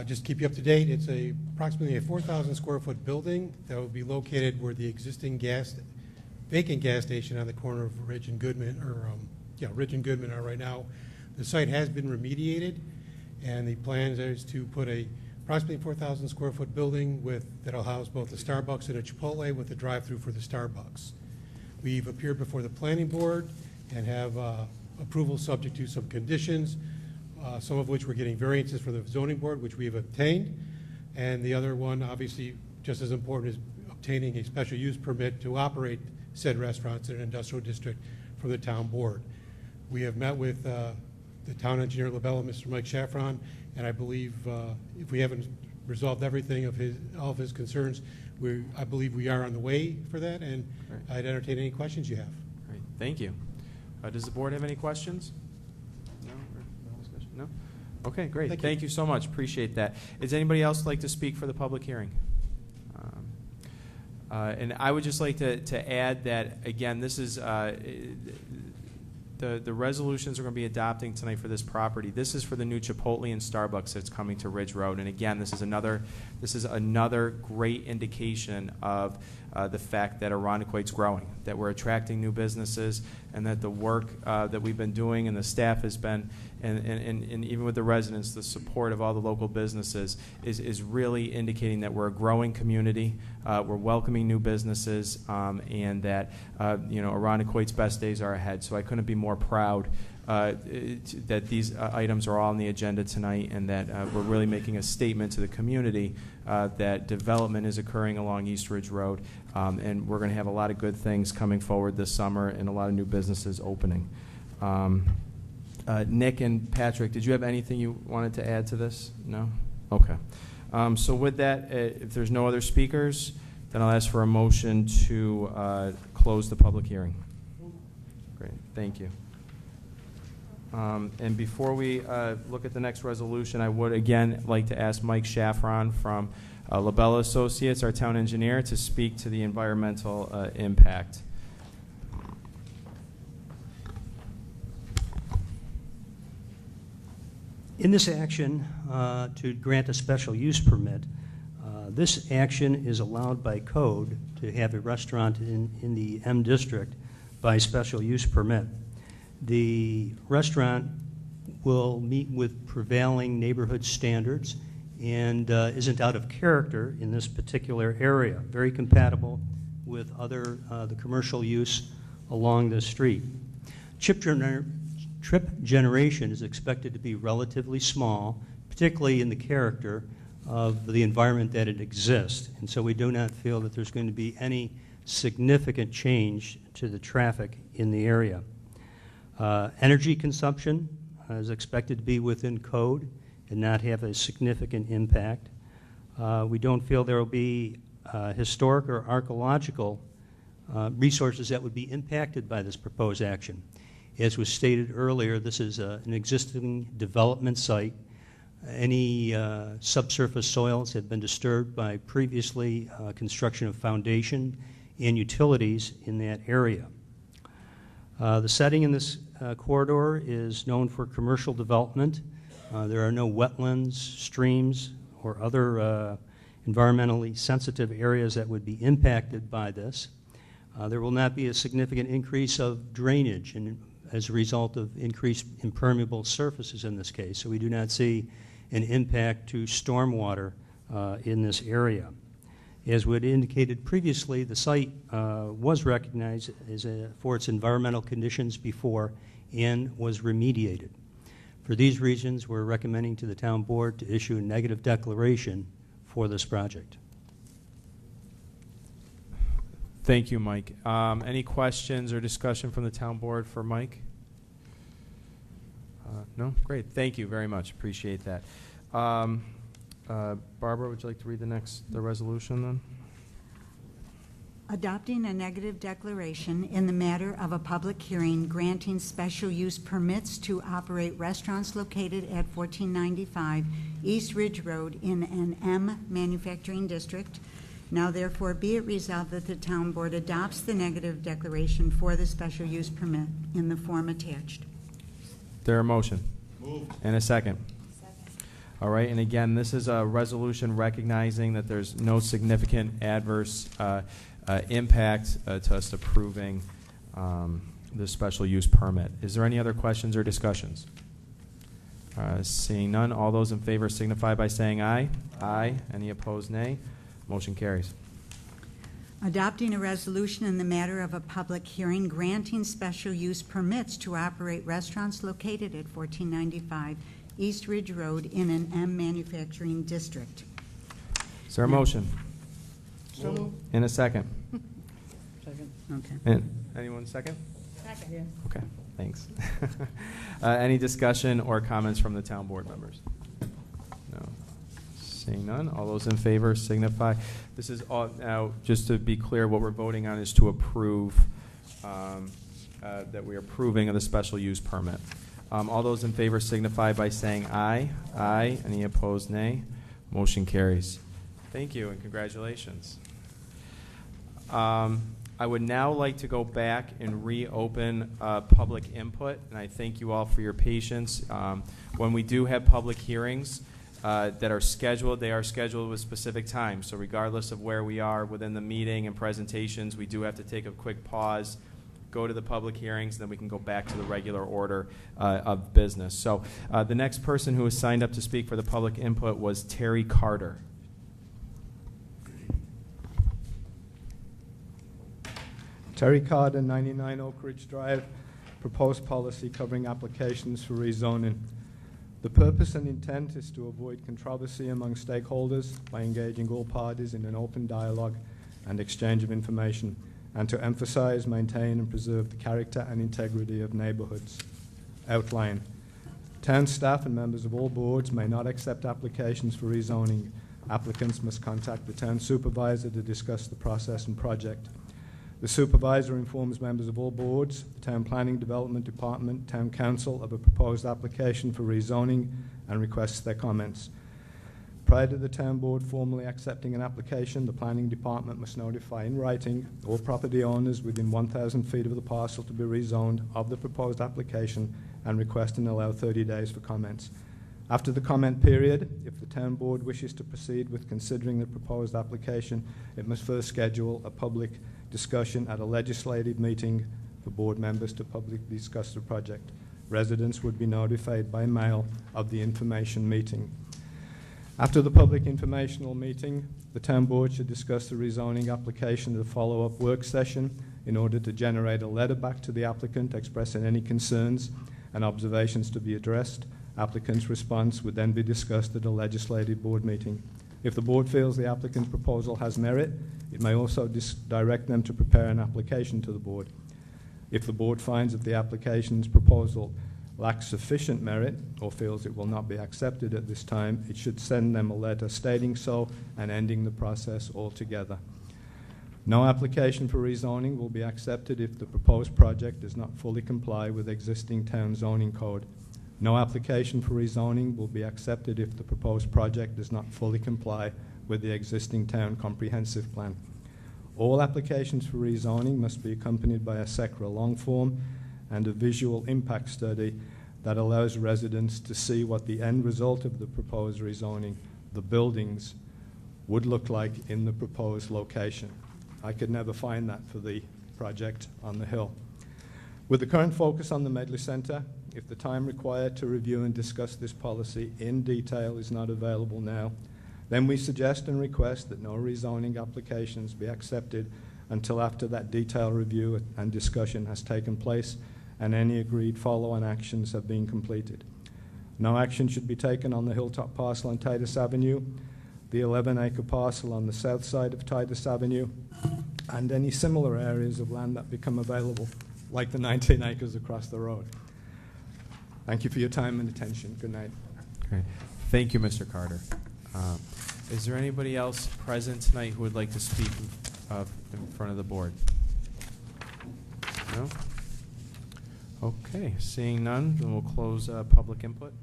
Just to keep you up to date, it's approximately a 4,000 square foot building that will be located where the existing vacant gas station on the corner of Ridge and Goodman, Ridge and Goodman are right now. The site has been remediated, And the plan is to put a approximately 4,000 square foot building that'll house both a Starbucks and a Chipotle with a drive-through for the Starbucks. We've appeared before the planning board and have approval subject to some conditions, some of which we're getting variances from the zoning board, which we have obtained. And the other one, obviously, just as important, is obtaining a special use permit to operate said restaurants in an industrial district from the town board. We have met with the town engineer at LaBella, Mr. Mike Shaffron, and I believe if we haven't resolved everything of all of his concerns, I believe we are on the way for that, and Great. I'd entertain any questions you have. Great, thank you. Does the board have any questions? No? No discussion? No? Okay, great. Thank you so much. Appreciate that. Does anybody else like to speak for the public hearing? And I would just like to add that, again, this is the resolutions we're going to be adopting tonight for this property. This is for the new Chipotle and Starbucks that's coming to Ridge Road. And again, this is another great indication of the fact that Irondequoit's growing, that we're attracting new businesses, and that the work that we've been doing and the staff has been, and even with the residents, the support of all the local businesses is really indicating that we're a growing community. We're welcoming new businesses, and that Irondequoit's best days are ahead. So I couldn't be more proud that these items are all on the agenda tonight, and that we're really making a statement to the community that development is occurring along East Ridge Road, and we're going to have a lot of good things coming forward this summer and a lot of new businesses opening. Nick and Patrick, did you have anything you wanted to add to this? No? Okay. So with that, if there's no other speakers, then I'll ask for a motion to close the public hearing. Great. Thank you. And before we look at the next resolution, I would again like to ask Mike Shaffron from LaBella Associates, our town engineer, to speak to the environmental impact. In this action to grant a special use permit, this action is allowed by code to have a restaurant in the M district by special use permit. The restaurant will meet with prevailing neighborhood standards and isn't out of character in this particular area, very compatible with other the commercial use along the street. Trip generation is expected to be relatively small, particularly in the character of the environment that it exists. And so we do not feel that there's going to be any significant change to the traffic in the area. Energy consumption is expected to be within code and not have a significant impact. We don't feel there will be historic or archaeological resources that would be impacted by this proposed action. As was stated earlier, this is an existing development site. Any subsurface soils have been disturbed by previously construction of foundation and utilities in that area. The setting in this corridor is known for commercial development. There are no wetlands, streams, or other environmentally sensitive areas that would be impacted by this. There will not be a significant increase of drainage as a result of increased impermeable surfaces in this case, so we do not see an impact to stormwater in this area. As we had indicated previously, the site was recognized for its environmental conditions before and was remediated. For these reasons, we're recommending to the town board to issue a negative declaration for this project. Thank you, Mike. Any questions or discussion from the town board for Mike? No? Great. Thank you very much. Appreciate that. Barbara, would you like to read the resolution then? Adopting a negative declaration in the matter of a public hearing granting special use permits to operate restaurants located at 1495 East Ridge Road in an M manufacturing district. Now therefore be it resolved that the town board adopts the negative declaration for the special use permit in the form attached. There a motion? Moved. And a second? All right, and again, this is a resolution recognizing that there's no significant adverse impact to us approving the special use permit. Is there any other questions or discussions? Seeing none, all those in favor signify by saying aye. Aye. Any opposed, nay. Motion carries. Adopting a resolution in the matter of a public hearing granting special use permits to operate restaurants located at 1495 East Ridge Road in an M manufacturing district. Is there a motion? In a second. Okay. And anyone second? Second. Okay, thanks. Any discussion or comments from the town board members? No. Seeing none, all those in favor signify. This is all, now, just to be clear, what we're voting on is to approve, that we are approving of the special use permit. All those in favor signify by saying aye. Aye. Any opposed, nay. Motion carries. Thank you and congratulations. I would now like to go back and reopen public input, and I thank you all for your patience. When we do have public hearings that are scheduled, they are scheduled with specific times. So regardless of where we are within the meeting and presentations, we do have to take a quick pause, go to the public hearings, then we can go back to the regular order of business. So the next person who was signed up to speak for the public input was Terry Carter. Terry Carter, 99 Oak Ridge Drive, proposed policy covering applications for rezoning. The purpose and intent is to avoid controversy among stakeholders by engaging all parties in an open dialogue and exchange of information, and to emphasize, maintain, and preserve the character and integrity of neighborhoods. Outline. Town staff and members of all boards may not accept applications for rezoning. Applicants must contact the town supervisor to discuss the process and project. The supervisor informs members of all boards, the Town Planning Development Department, Town Council of a proposed application for rezoning and requests their comments. Prior to the town board formally accepting an application, the Planning Department must notify in writing all property owners within 1,000 feet of the parcel to be rezoned of the proposed application and request and allow 30 days for comments. After the comment period, if the town board wishes to proceed with considering the proposed application, it must first schedule a public discussion at a legislative meeting for board members to publicly discuss the project. Residents would be notified by mail of the information meeting. After the public informational meeting, the town board should discuss the rezoning application at a follow-up work session in order to generate a letter back to the applicant expressing any concerns and observations to be addressed. Applicant's response would then be discussed at a legislative board meeting. If the board feels the applicant's proposal has merit, it may also direct them to prepare an application to the board. If the board finds that the application's proposal lacks sufficient merit or feels it will not be accepted at this time, it should send them a letter stating so and ending the process altogether. No application for rezoning will be accepted if the proposed project does not fully comply with existing town zoning code. No application for rezoning will be accepted if the proposed project does not fully comply with the existing town comprehensive plan. All applications for rezoning must be accompanied by a SECRA long form and a visual impact study that allows residents to see what the end result of the proposed rezoning, the buildings, would look like in the proposed location. I could never find that for the project on the hill. With the current focus on the Medley Center, if the time required to review and discuss this policy in detail is not available now, then we suggest and request that no rezoning applications be accepted until after that detailed review and discussion has taken place and any agreed follow-on actions have been completed. No action should be taken on the hilltop parcel on Titus Avenue, the 11-acre parcel on the south side of Titus Avenue, and any similar areas of land that become available, like the 19 acres across the road. Thank you for your time and attention. Good night. Great. Thank you, Mr. Carter. Is there anybody else present tonight who would like to speak in front of the board? No? Okay, seeing none, then we'll close public input.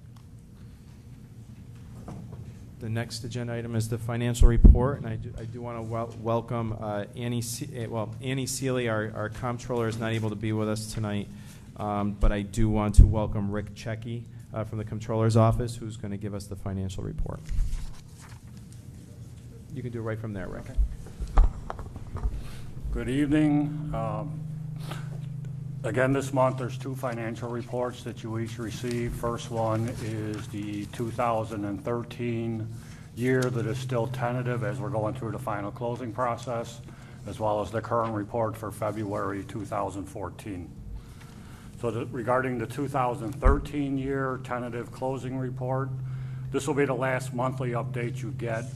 The next agenda item is the financial report, and I do want to welcome Annie Seeley, our comptroller, is not able to be with us tonight, but I do want to welcome Rick Checky from the comptroller's office, who's going to give us the financial report. You can do it right from there, Rick. Good evening. Again, this month, there's two financial reports that you each receive. First one is the 2013 year that is still tentative as we're going through the final closing process, as well as the current report for February 2014. So regarding the 2013 year tentative closing report, this will be the last monthly update you get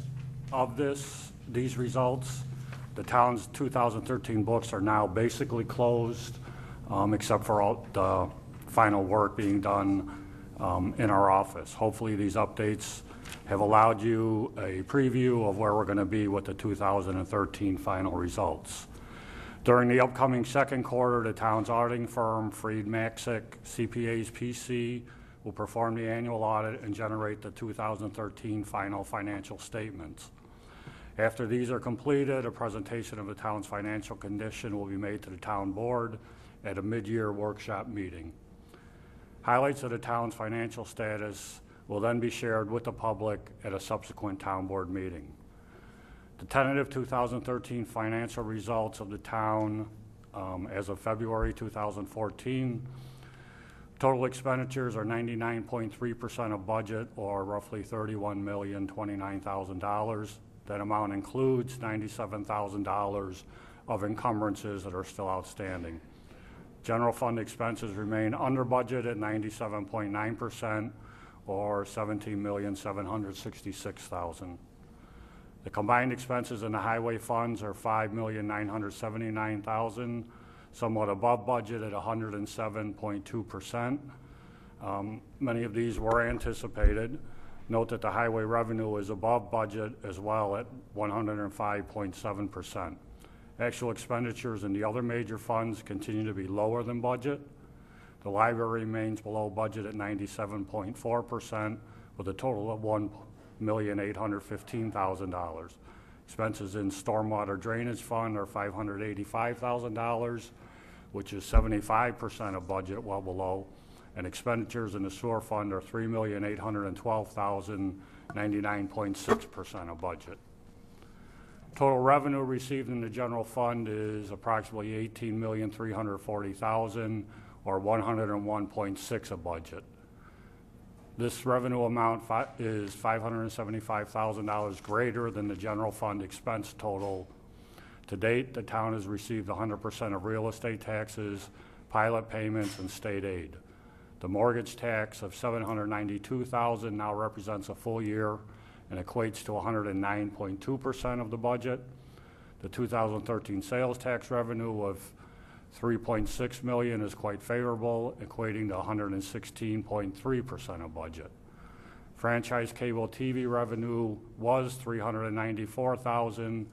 of these results. The town's 2013 books are now basically closed, except for all the final work being done in our office. Hopefully these updates have allowed you a preview of where we're going to be with the 2013 final results. During the upcoming second quarter, the town's auditing firm, Freed Maxick CPAs PC, will perform the annual audit and generate the 2013 final financial statements. After these are completed, a presentation of the town's financial condition will be made to the town board at a mid-year workshop meeting. Highlights of the town's financial status will then be shared with the public at a subsequent town board meeting. The tentative 2013 financial results of the town as of February 2014, total expenditures are 99.3% of budget, or roughly $31,029,000. That amount includes $97,000 of encumbrances that are still outstanding. General fund expenses remain under budget at 97.9%, or $17,766,000. The combined expenses in the highway funds are $5,979,000, somewhat above budget at 107.2%. Many of these were anticipated. Note that the highway revenue is above budget as well at 105.7%. Actual expenditures in the other major funds continue to be lower than budget. The library remains below budget at 97.4%, with a total of $1,815,000. Expenses in stormwater drainage fund are $585,000, which is 75% of budget, well below. And expenditures in the sewer fund are $3,812,000, 99.6% of budget. Total revenue received in the general fund is approximately $18,340,000, or 101.6% of budget. This revenue amount is $575,000 greater than the general fund expense total. To date, the town has received 100% of real estate taxes, pilot payments, and state aid. The mortgage tax of $792,000 now represents a full year and equates to 109.2% of the budget. The 2013 sales tax revenue of $3.6 million is quite favorable, equating to 116.3% of budget. Franchise cable TV revenue was $394,000,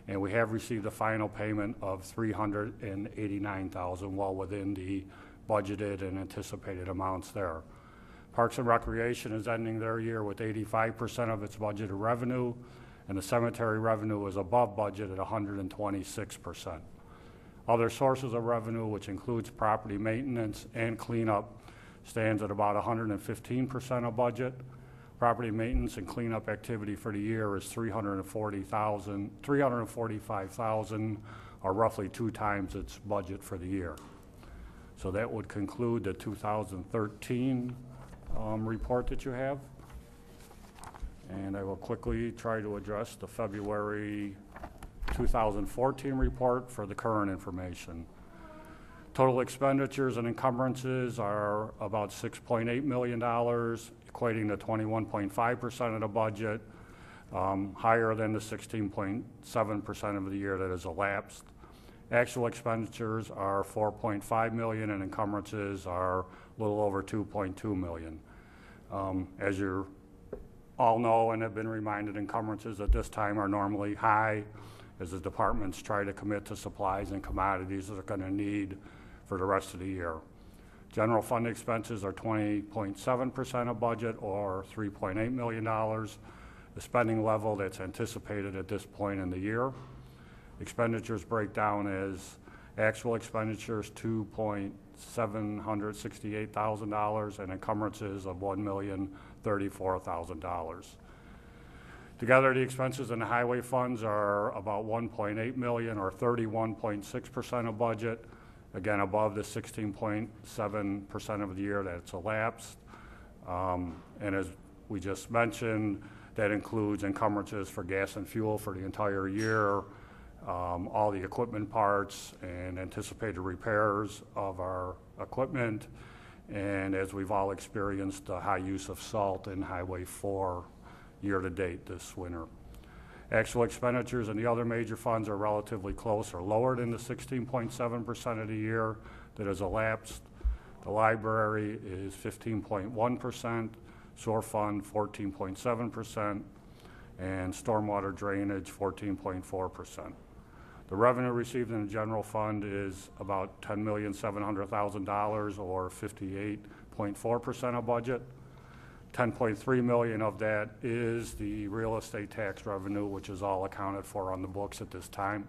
and we have received a final payment of $389,000, well within the budgeted and anticipated amounts there. Parks and Recreation is ending their year with 85% of its budgeted revenue, and the cemetery revenue is above budget at 126%. Other sources of revenue, which includes property maintenance and cleanup, stands at about 115% of budget. Property maintenance and cleanup activity for the year is $345,000, or roughly 2 times its budget for the year. So that would conclude the 2013 report that you have. And I will quickly try to address the February 2014 report for the current information. Total expenditures and encumbrances are about $6.8 million, equating to 21.5% of the budget, higher than the 16.7% of the year that has elapsed. Actual expenditures are $4.5 million, and encumbrances are a little over $2.2 million. As you all know and have been reminded, encumbrances at this time are normally high as the departments try to commit to supplies and commodities that they're going to need for the rest of the year. General fund expenses are 20.7% of budget, or $3.8 million, the spending level that's anticipated at this point in the year. Expenditures break down as actual expenditures $2,768,000 and encumbrances of $1,034,000. Together, the expenses in the highway funds are about $1.8 million, or 31.6% of budget, again, above the 16.7% of the year that's elapsed. And as we just mentioned, that includes encumbrances for gas and fuel for the entire year, all the equipment parts and anticipated repairs of our equipment, and as we've all experienced, the high use of salt in Highway 4 year-to-date this winter. Actual expenditures in the other major funds are relatively close or lower than the 16.7% of the year that has elapsed. The library is 15.1%, sewer fund 14.7%, and stormwater drainage 14.4%. The revenue received in the general fund is about $10,700,000 or 58.4% of budget. $10.3 million of that is the real estate tax revenue, which is all accounted for on the books at this time.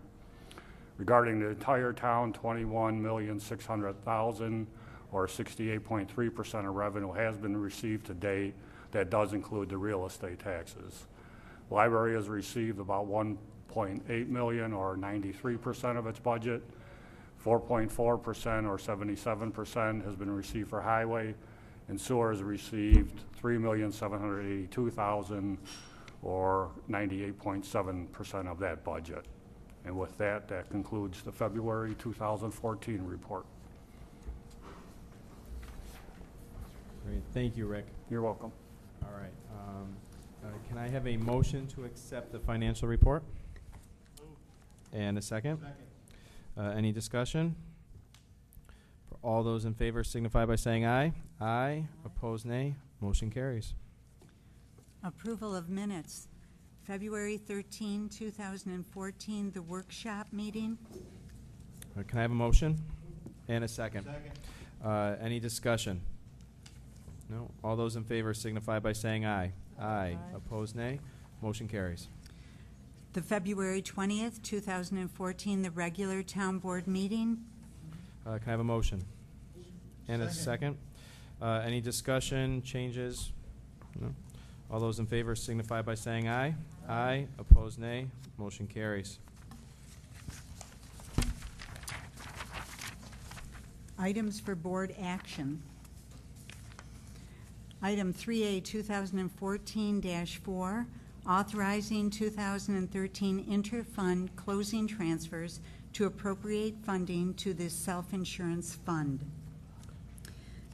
Regarding the entire town, $21,600,000 or 68.3% of revenue has been received to date. That does include the real estate taxes. The library has received about $1.8 million or 93% of its budget. 4.4% or 77% has been received for highway, and sewer has received $3,782,000 or 98.7% of that budget. And with that, that concludes the February 2014 report. Great. Thank you, Rick. You're welcome. All right. Can I have a motion to accept the financial report? And a second? Any discussion? For all those in favor signify by saying aye. Aye. Opposed, nay. Motion carries. Approval of minutes. February 13, 2014, the workshop meeting. Can I have a motion? And a second? Any discussion? No. All those in favor signify by saying aye. Aye. Opposed, nay. Motion carries. The February 20th, 2014, the regular town board meeting. Can I have a motion? And a second? Any discussion, changes? No. All those in favor signify by saying aye. Aye. Opposed, nay. Motion carries. Items for board action. Item 3A, 2014-4, authorizing 2013 interfund closing transfers to appropriate funding to the self-insurance fund.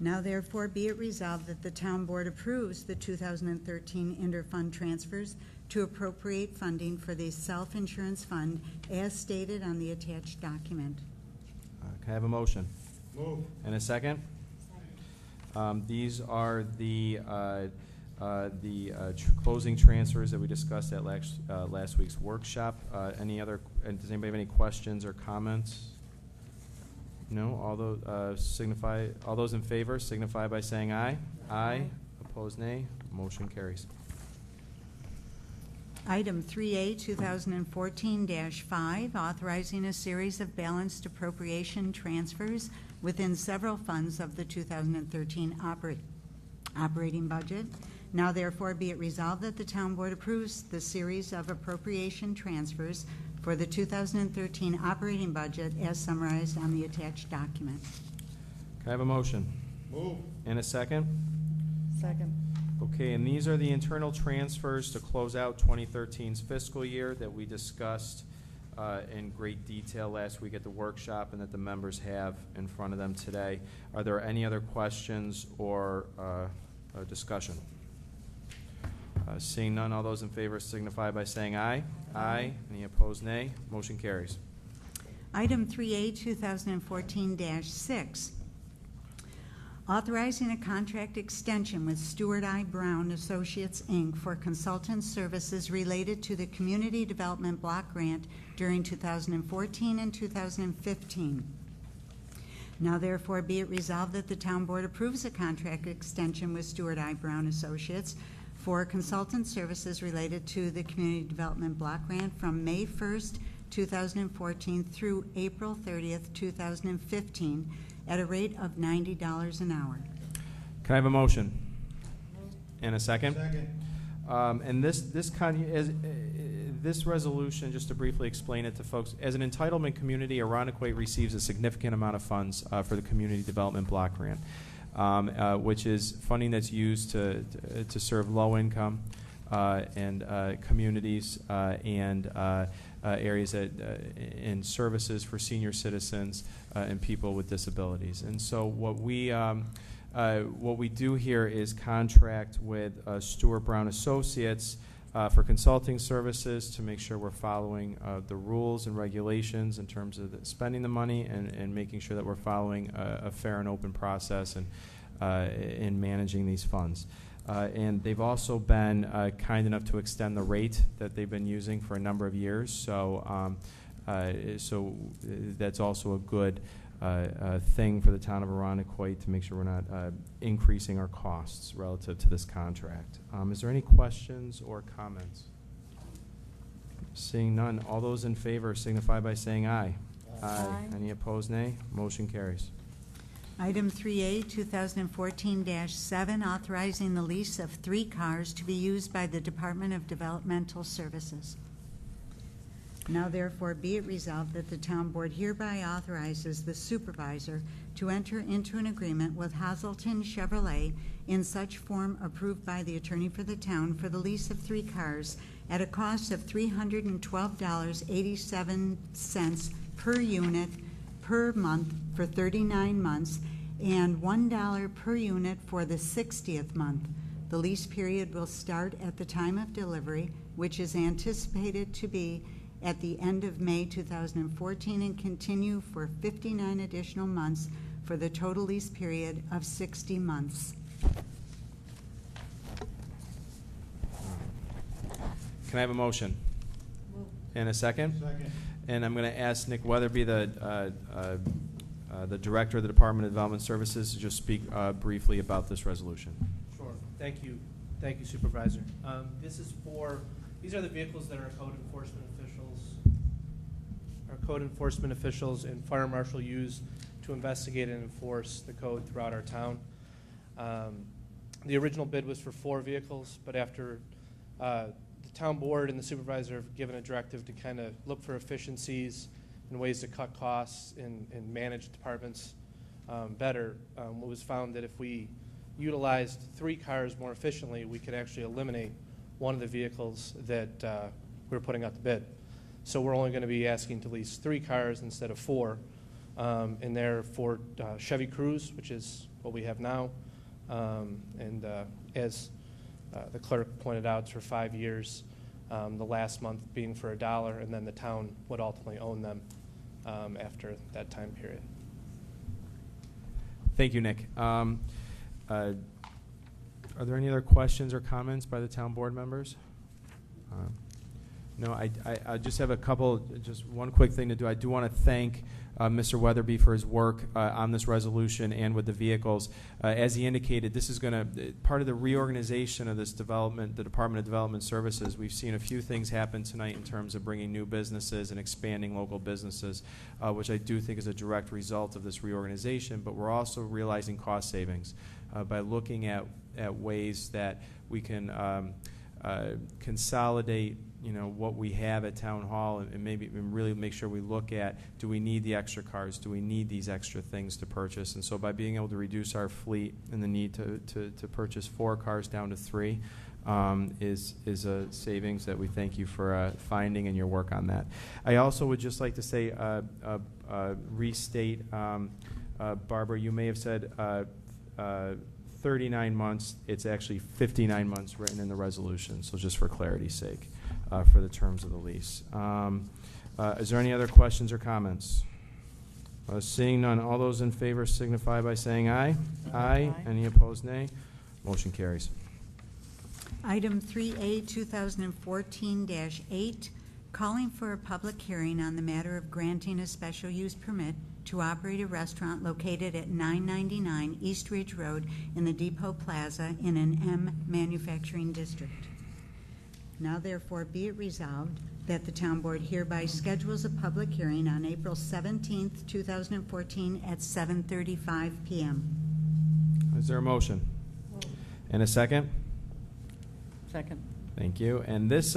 Now therefore be it resolved that the town board approves the 2013 interfund transfers to appropriate funding for the self-insurance fund as stated on the attached document. Can I have a motion? Move. And a second? These are the closing transfers that we discussed at last week's workshop. Does anybody have any questions or comments? No. All those all those in favor signify by saying aye. Aye. Opposed, nay. Motion carries. Item 3A, 2014-5, authorizing a series of balanced appropriation transfers within several funds of the 2013 operating budget. Now therefore be it resolved that the town board approves the series of appropriation transfers for the 2013 operating budget as summarized on the attached document. Can I have a motion? Move. And a second? Second. Okay, and these are the internal transfers to close out 2013's fiscal year that we discussed in great detail last week at the workshop and that the members have in front of them today. Are there any other questions or discussion? Seeing none, all those in favor signify by saying aye. Aye. Any opposed, nay. Motion carries. Item 3A, 2014-6, authorizing a contract extension with Stewart I. Brown Associates, Inc. for consultant services related to the Community Development Block Grant during 2014 and 2015. Now therefore be it resolved that the town board approves a contract extension with Stewart I. Brown Associates for consultant services related to the Community Development Block Grant from May 1st, 2014 through April 30th, 2015 at a rate of $90 an hour. Can I have a motion? And a second? Second. And this resolution, just to briefly explain it to folks, as an entitlement community, Arundequoit receives a significant amount of funds for the Community Development Block Grant, which is funding that's used to serve low-income and communities and areas that in services for senior citizens and people with disabilities. And so what we do here is contract with Stuart Brown Associates for consulting services to make sure we're following the rules and regulations in terms of spending the money and making sure that we're following a fair and open process and in managing these funds. And they've also been kind enough to extend the rate that they've been using for a number of years. So, so that's also a good thing for the town of Arundequoit to make sure we're not increasing our costs relative to this contract. Is there any questions or comments? Seeing none, all those in favor signify by saying aye. Aye. Any opposed, nay? Motion carries. Item 3A, 2014-7, authorizing the lease of 3 cars to be used by the Department of Developmental Services. Now therefore be it resolved that the town board hereby authorizes the supervisor to enter into an agreement with Hazelton Chevrolet in such form approved by the attorney for the town for the lease of 3 cars at a cost of $312.87 per unit per month for 39 months and $1 per unit for the 60th month. The lease period will start at the time of delivery, which is anticipated to be at the end of May 2014 and continue for 59 additional months for the total lease period of 60 months. Can I have a motion? And a second? Second. And I'm going to ask Nick Weatherby, the Director of the Department of Development Services, to just speak briefly about this resolution. Sure. Thank you, Supervisor. These are the vehicles that our code enforcement officials and fire marshal use to investigate and enforce the code throughout our town. The original bid was for 4 vehicles, but after the town board and the supervisor have given a directive to kind of look for efficiencies and ways to cut costs and manage departments better, it was found that if we utilized 3 cars more efficiently, we could actually eliminate one of the vehicles that we were putting out the bid. So we're only going to be asking to lease 3 cars instead of 4, and they're Ford Chevy Cruze, which is what we have now, and as the clerk pointed out, it's for 5 years, the last month being for $1, and then the town would ultimately own them after that time period. Thank you, Nick. Are there any other questions or comments by the town board members? No, I just have a couple, just one quick thing to do. I do want to thank Mr. Weatherby for his work on this resolution and with the vehicles. As he indicated, this is going to, part of the reorganization of this development, the Department of Development Services, we've seen a few things happen tonight in terms of bringing new businesses and expanding local businesses, which I do think is a direct result of this reorganization, but we're also realizing cost savings by looking at ways that we can consolidate what we have at Town Hall and maybe really make sure we look at, do we need the extra cars? Do we need these extra things to purchase? And so by being able to reduce our fleet and the need to purchase 4 cars down to 3 is a savings that we thank you for finding and your work on that. I also would just like to say, restate, Barbara, you may have said 39 months. It's actually 59 months written in the resolution, so just for clarity's sake. For the terms of the lease. Is there any other questions or comments? Seeing none, all those in favor signify by saying aye. Aye. Any opposed, nay? Motion carries. Item 3A, 2014-8, calling for a public hearing on the matter of granting a special use permit to operate a restaurant located at 999 East Ridge Road in the Depot Plaza in an M manufacturing district. Now therefore be it resolved that the town board hereby schedules a public hearing on April 17th, 2014 at 7:35 p.m. Is there a motion? And a second? Second. Thank you. And this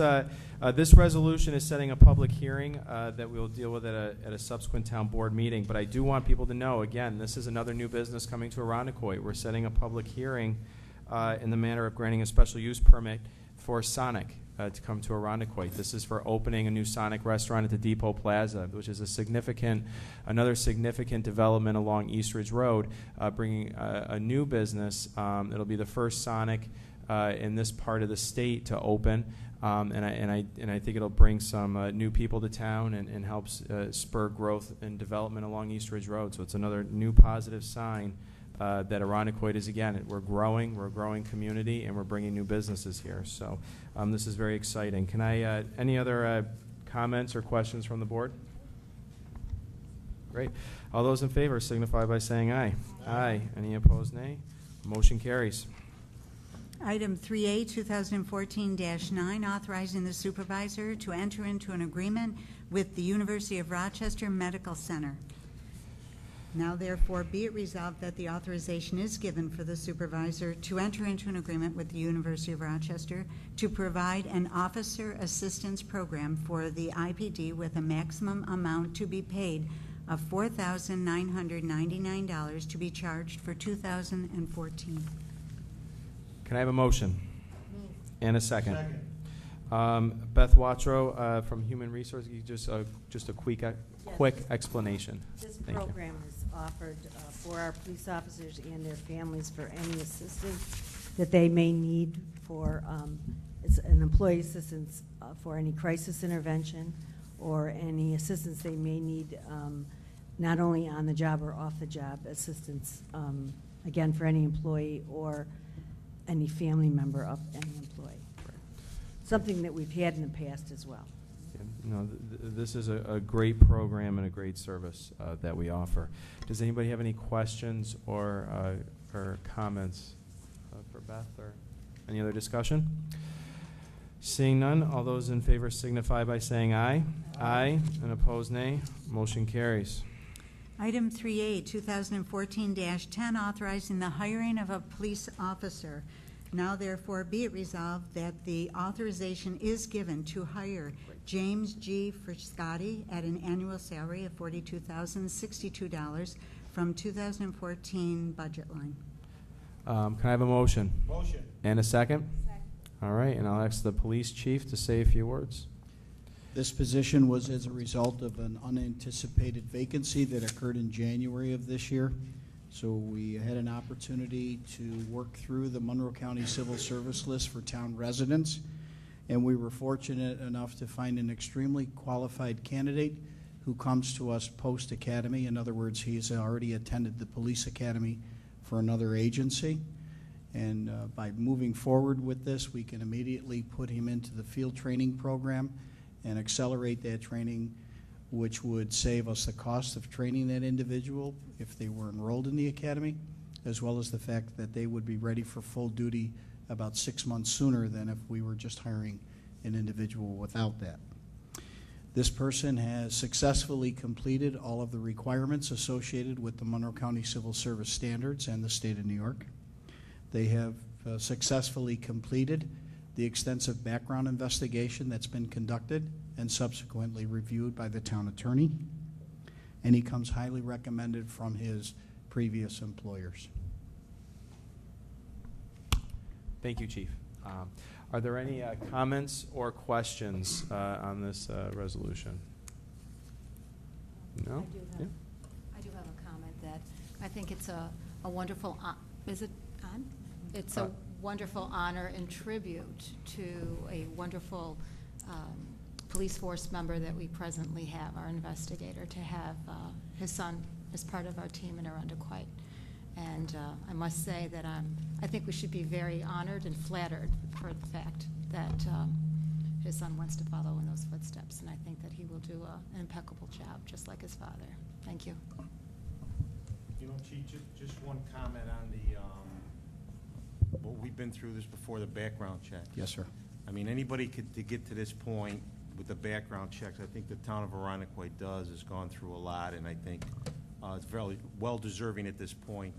resolution is setting a public hearing that we'll deal with at a subsequent town board meeting. But I do want people to know, again, this is another new business coming to Arundecoit. We're setting a public hearing in the manner of granting a special use permit for Sonic to come to Arundecoit. This is for opening a new Sonic restaurant at the Depot Plaza, which is another significant development along East Ridge Road, bringing a new business. It'll be the first Sonic in this part of the state to open, and I think it'll bring some new people to town and helps spur growth and development along East Ridge Road. So it's another new positive sign that Arundecoit is, again, we're a growing community, and we're bringing new businesses here. So this is very exciting. Can I, any other comments or questions from the board? Great. All those in favor signify by saying aye. Aye. Any opposed, nay? Motion carries. Item 3A, 2014-9, authorizing the supervisor to enter into an agreement with the University of Rochester Medical Center. Now therefore be it resolved that the authorization is given for the supervisor to enter into an agreement with the University of Rochester to provide an officer assistance program for the IPD with a maximum amount to be paid of $4,999 to be charged for 2014. Can I have a motion? And a second. Beth Watro from Human Resources, just a quick explanation. This Thank you. program is offered for our police officers and their families for any assistance that they may need for, it's an employee assistance for any crisis intervention or any assistance they may need, not only on the job or off the job assistance, again, for any employee or any family member of any employee. Something that we've had in the past as well. No, this is a great program and a great service that we offer. Does anybody have any questions or comments for Beth or any other discussion? Seeing none, all those in favor signify by saying aye. Aye. And opposed, nay. Motion carries. Item 3A, 2014-10, authorizing the hiring of a police officer. Now therefore be it resolved that the authorization is given to hire James G. Friscotti at an annual salary of $42,062 from 2014 budget line. Can I have a motion? Motion. And a second? Second. All right, and I'll ask the police chief to say a few words. This position was as a result of an unanticipated vacancy that occurred in January of this year. So we had an opportunity to work through the Monroe County Civil Service list for town residents, and we were fortunate enough to find an extremely qualified candidate who comes to us post-academy. In other words, he's already attended the police academy for another agency. And by moving forward with this, we can immediately put him into the field training program and accelerate that training, which would save us the cost of training that individual if they were enrolled in the academy, as well as the fact that they would be ready for full duty about 6 months sooner than if we were just hiring an individual without that. This person has successfully completed all of the requirements associated with the Monroe County Civil Service standards and the state of New York. They have successfully completed the extensive background investigation that's been conducted and subsequently reviewed by the town attorney, and he comes highly recommended from his previous employers. Thank you, Chief. Are there any comments or questions on this resolution? No? I do have a comment that I think it's a wonderful, is it on? It's a wonderful honor and tribute to a wonderful police force member that we presently have, our investigator, to have his son as part of our team in Arundecoit. And I must say that I think we should be very honored and flattered for the fact that his son wants to follow in those footsteps, and I think that he will do an impeccable job, just like his father. Thank you. You know, Chief, just one comment on the, well, we've been through this before, the background check. Yes, sir. I mean, anybody could, to get to this point with the background checks, I think the town of Arundecoit has gone through a lot, and I think it's very well deserving at this point.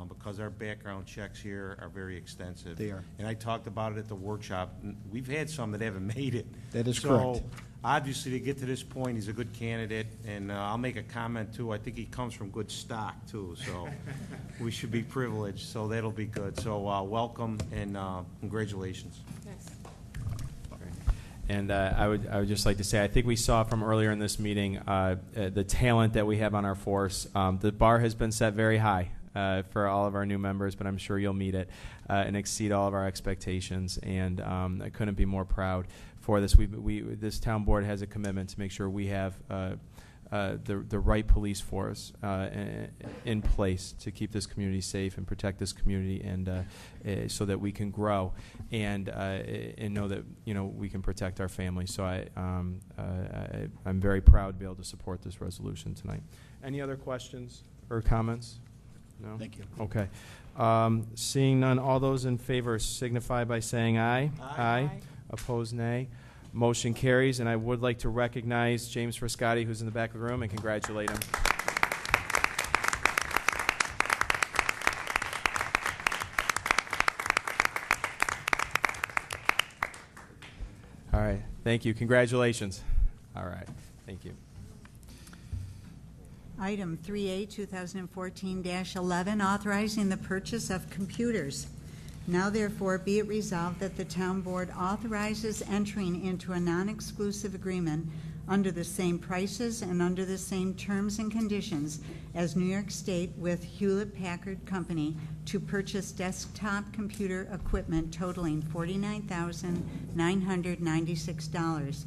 because our background checks here are very extensive. They are. And I talked about it at the workshop. We've had some that haven't made it. That is so, correct. Obviously, to get to this point, he's a good candidate, and I'll make a comment, too. I think he comes from good stock, too, so we should be privileged, so that'll be good. So welcome, and congratulations. And I would just like to say, I think we saw from earlier in this meeting the talent that we have on our force. The bar has been set very high for all of our new members, but I'm sure you'll meet it and exceed all of our expectations. And I couldn't be more proud for this. This town board has a commitment to make sure we have the right police force in place to keep this community safe and protect this community, and so that we can grow and know that we can protect our families. So I'm very proud to be able to support this resolution tonight. Any other questions or comments? No. Thank you. Okay. Seeing none, all those in favor signify by saying aye. Aye. Opposed, nay. Motion carries, and I would like to recognize James Friscotti, who's in the back of the room, and congratulate him. All right. Thank you. Congratulations. All right. Thank you. Item 3A, 2014-11, authorizing the purchase of computers. Now therefore be it resolved that the town board authorizes entering into a non-exclusive agreement under the same prices and under the same terms and conditions as New York State with Hewlett-Packard Company to purchase desktop computer equipment totaling $49,996.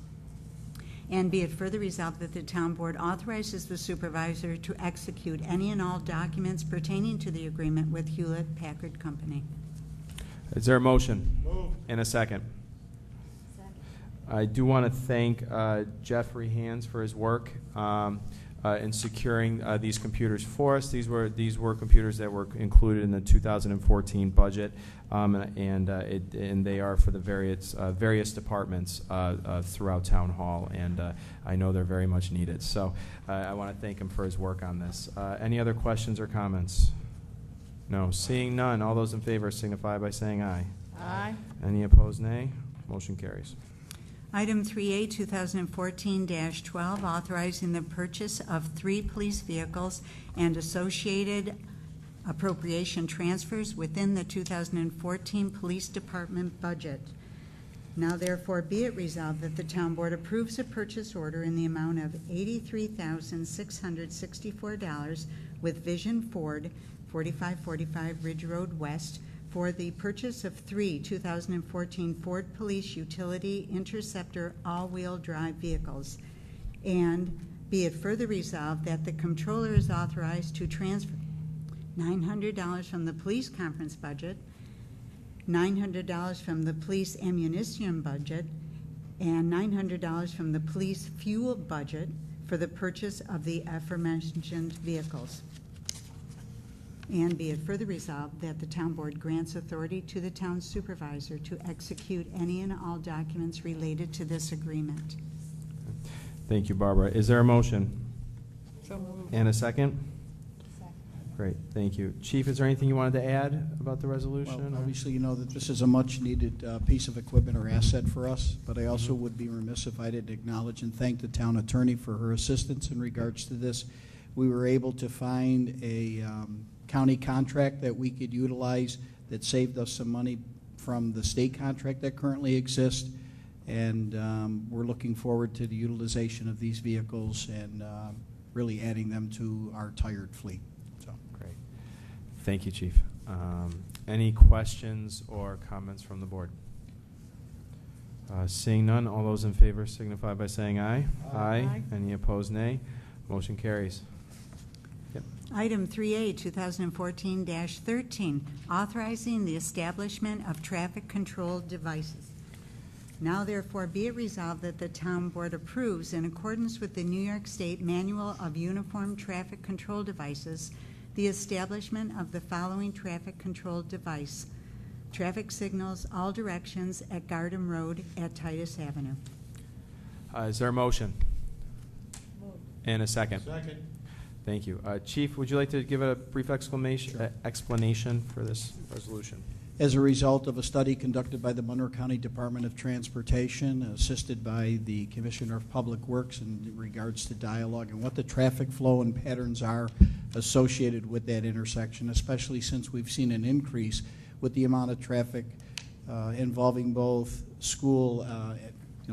And be it further resolved that the town board authorizes the supervisor to execute any and all documents pertaining to the agreement with Hewlett-Packard Company. Is there a motion? Move. And a second. I do want to thank Jeffrey Hands for his work in securing these computers for us. These were computers that were included in the 2014 budget, and they are for the various departments throughout Town Hall, and I know they're very much needed. So I want to thank him for his work on this. Any other questions or comments? No. Seeing none, all those in favor signify by saying aye. Aye. Any opposed, nay? Motion carries. Item 3A, 2014-12, authorizing the purchase of 3 police vehicles and associated appropriation transfers within the 2014 Police Department budget. Now therefore be it resolved that the town board approves a purchase order in the amount of $83,664 with Vision Ford, 4545 Ridge Road West, for the purchase of 3 2014 Ford Police Utility Interceptor all-wheel drive vehicles. And be it further resolved that the comptroller is authorized to transfer $900 from the police conference budget, $900 from the police ammunition budget, and $900 from the police fuel budget for the purchase of the aforementioned vehicles. And be it further resolved that the town board grants authority to the town supervisor to execute any and all documents related to this agreement. Thank you, Barbara. Is there a motion? So moved. And a second? Second. Great, thank you. Chief, is there anything you wanted to add about the resolution? Well, obviously, you know that this is a much-needed piece of equipment or asset for us, but I also would be remiss if I didn't acknowledge and thank the town attorney for her assistance in regards to this. We were able to find a county contract that we could utilize that saved us some money from the state contract that currently exists, and we're looking forward to the utilization of these vehicles and really adding them to our tired fleet. So. Great. Thank you, Chief. Any questions or comments from the board? Seeing none, all those in favor signify by saying aye. Aye. Any opposed, nay? Motion carries. Yep. Item 3A, 2014-13, authorizing the establishment of traffic control devices. Now therefore be it resolved that the town board approves, in accordance with the New York State Manual of Uniform Traffic Control Devices, the establishment of the following traffic control device: traffic signals all directions at Gardam Road at Titus Avenue. Is there a motion? Moved. And a second? Second. Thank you. Chief, would you like to give a brief explanation for this resolution? As a result of a study conducted by the Monroe County Department of Transportation, assisted by the Commissioner of Public Works in regards to dialogue and what the traffic flow and patterns are associated with that intersection, especially since we've seen an increase with the amount of traffic involving both school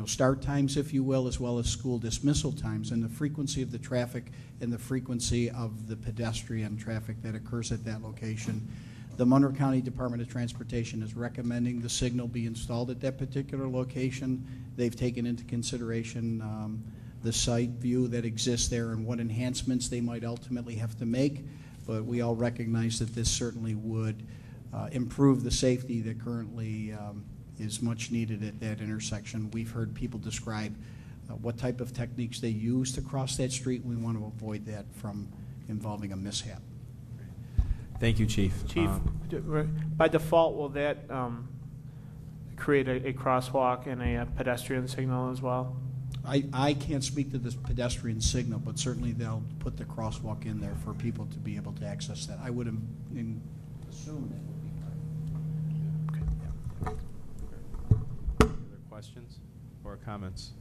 start times, if you will, as well as school dismissal times, and the frequency of the traffic and the frequency of the pedestrian traffic that occurs at that location. The Monroe County Department of Transportation is recommending the signal be installed at that particular location. They've taken into consideration the site view that exists there and what enhancements they might ultimately have to make, but we all recognize that this certainly would improve the safety that currently is much needed at that intersection. We've heard people describe what type of techniques they use to cross that street. We want to avoid that from involving a mishap. Thank you, Chief. Chief, by default, will that create a crosswalk and a pedestrian signal as well? I can't speak to this pedestrian signal, but certainly they'll put the crosswalk in there for people to be able to access that. I would assume that would be part. Other questions or comments?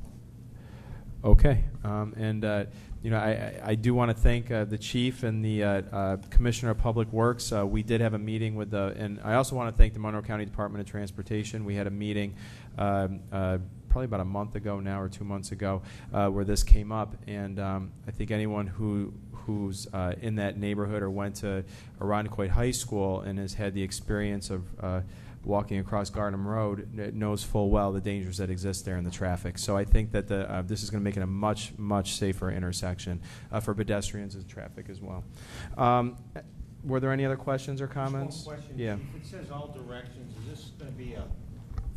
Okay, I do want to thank the chief and the Commissioner of Public Works. We did have a meeting with and I also want to thank the Monroe County Department of Transportation. We had a meeting probably about a month ago now or 2 months ago where this came up, and I think anyone who's in that neighborhood or went to Irondequoit High School and has had the experience of walking across Gardam Road knows full well the dangers that exist there in the traffic. So I think that this is going to make it a much, much safer intersection for pedestrians and traffic as well. Were there any other questions or comments? One question. Yeah. It says all directions. Is this going to be a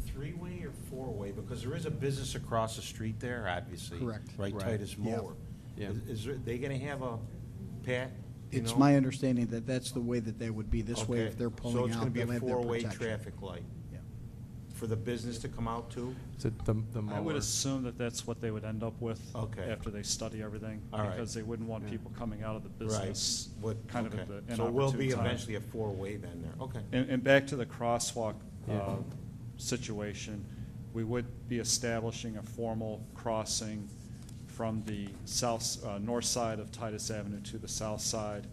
three-way or four-way? Because there is a business across the street there, obviously. Correct. Right, Titus Moore. Yeah. Is they going to have a pat? It's my understanding that that's the way that they would be. This way, if they're pulling out, so it's going to be they'll a have that four-way protection. traffic light. Yeah. For the business to come out too? Is it the I would mower? assume that that's what they would end up with Okay. after they study everything, All right. because they wouldn't want people coming out of the business kind of at the So it will be inopportune time. eventually a four-way then there. Okay. And back to the crosswalk Yeah. situation, we would be establishing a formal crossing from the north side of Titus Avenue to the south side.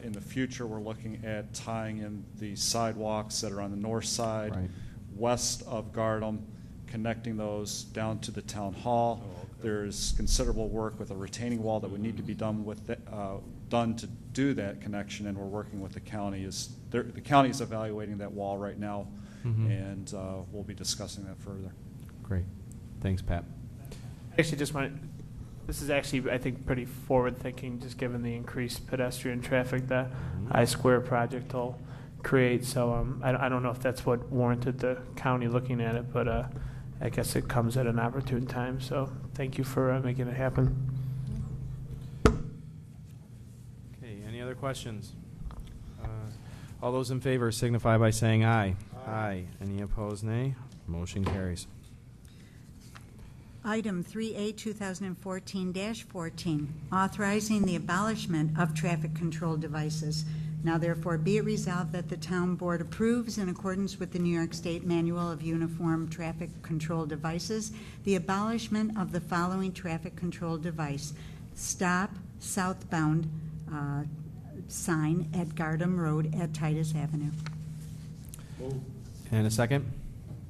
In the future, we're looking at tying in the sidewalks that are on the north side, Right. west of Gardam, connecting those down to the town hall. There's considerable work with a retaining wall that would need to be done to do that connection, and we're working with the county. The county is evaluating that wall right now, and we'll be discussing that further. Great. Thanks, Pat. Actually, this is actually, I think, pretty forward-thinking, just given the increased pedestrian traffic that I-Square project will create. So I don't know if that's what warranted the county looking at it, but I guess it comes at an opportune time. So thank you for making it happen. Okay, any other questions? All those in favor signify by saying aye. Aye. Any opposed, nay? Motion carries. Item 3A, 2014-14, authorizing the abolishment of traffic control devices. Now therefore be it resolved that the town board approves, in accordance with the New York State Manual of Uniform Traffic Control Devices, the abolishment of the following traffic control device: stop southbound sign at Gardam Road at Titus Avenue. And a second?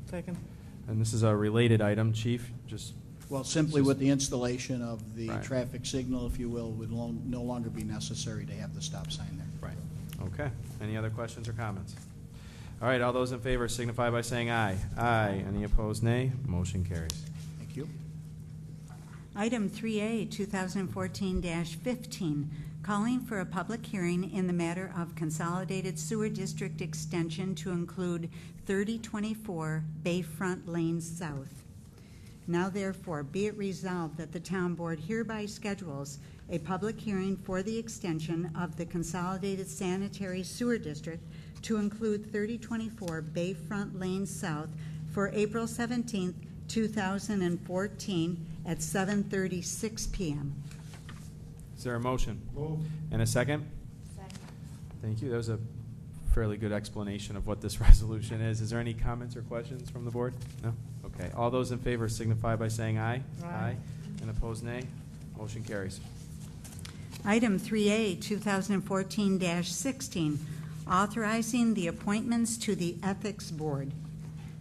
Second. And this is a related item, Chief. Well, simply with the installation of the Right. traffic signal, if you will, would no longer be necessary to have the stop sign there. Right. Okay. Any other questions or comments? All right. All those in favor signify by saying aye. Aye. Any opposed, nay? Motion carries. Thank you. Item 3A, 2014-15, calling for a public hearing in the matter of Consolidated Sewer District Extension to include 3024 Bayfront Lane South. Now therefore be it resolved that the town board hereby schedules a public hearing for the extension of the Consolidated Sanitary Sewer District to include 3024 Bayfront Lane South for April 17th, 2014 at 7:36 p.m. Is there a motion? Move. And a second? Second. Thank you. That was a fairly good explanation of what this resolution is. Is there any comments or questions from the board? No? Okay. All those in favor signify by saying aye. Aye. And opposed, nay. Motion carries. Item 3A, 2014-16, authorizing the appointments to the Ethics Board.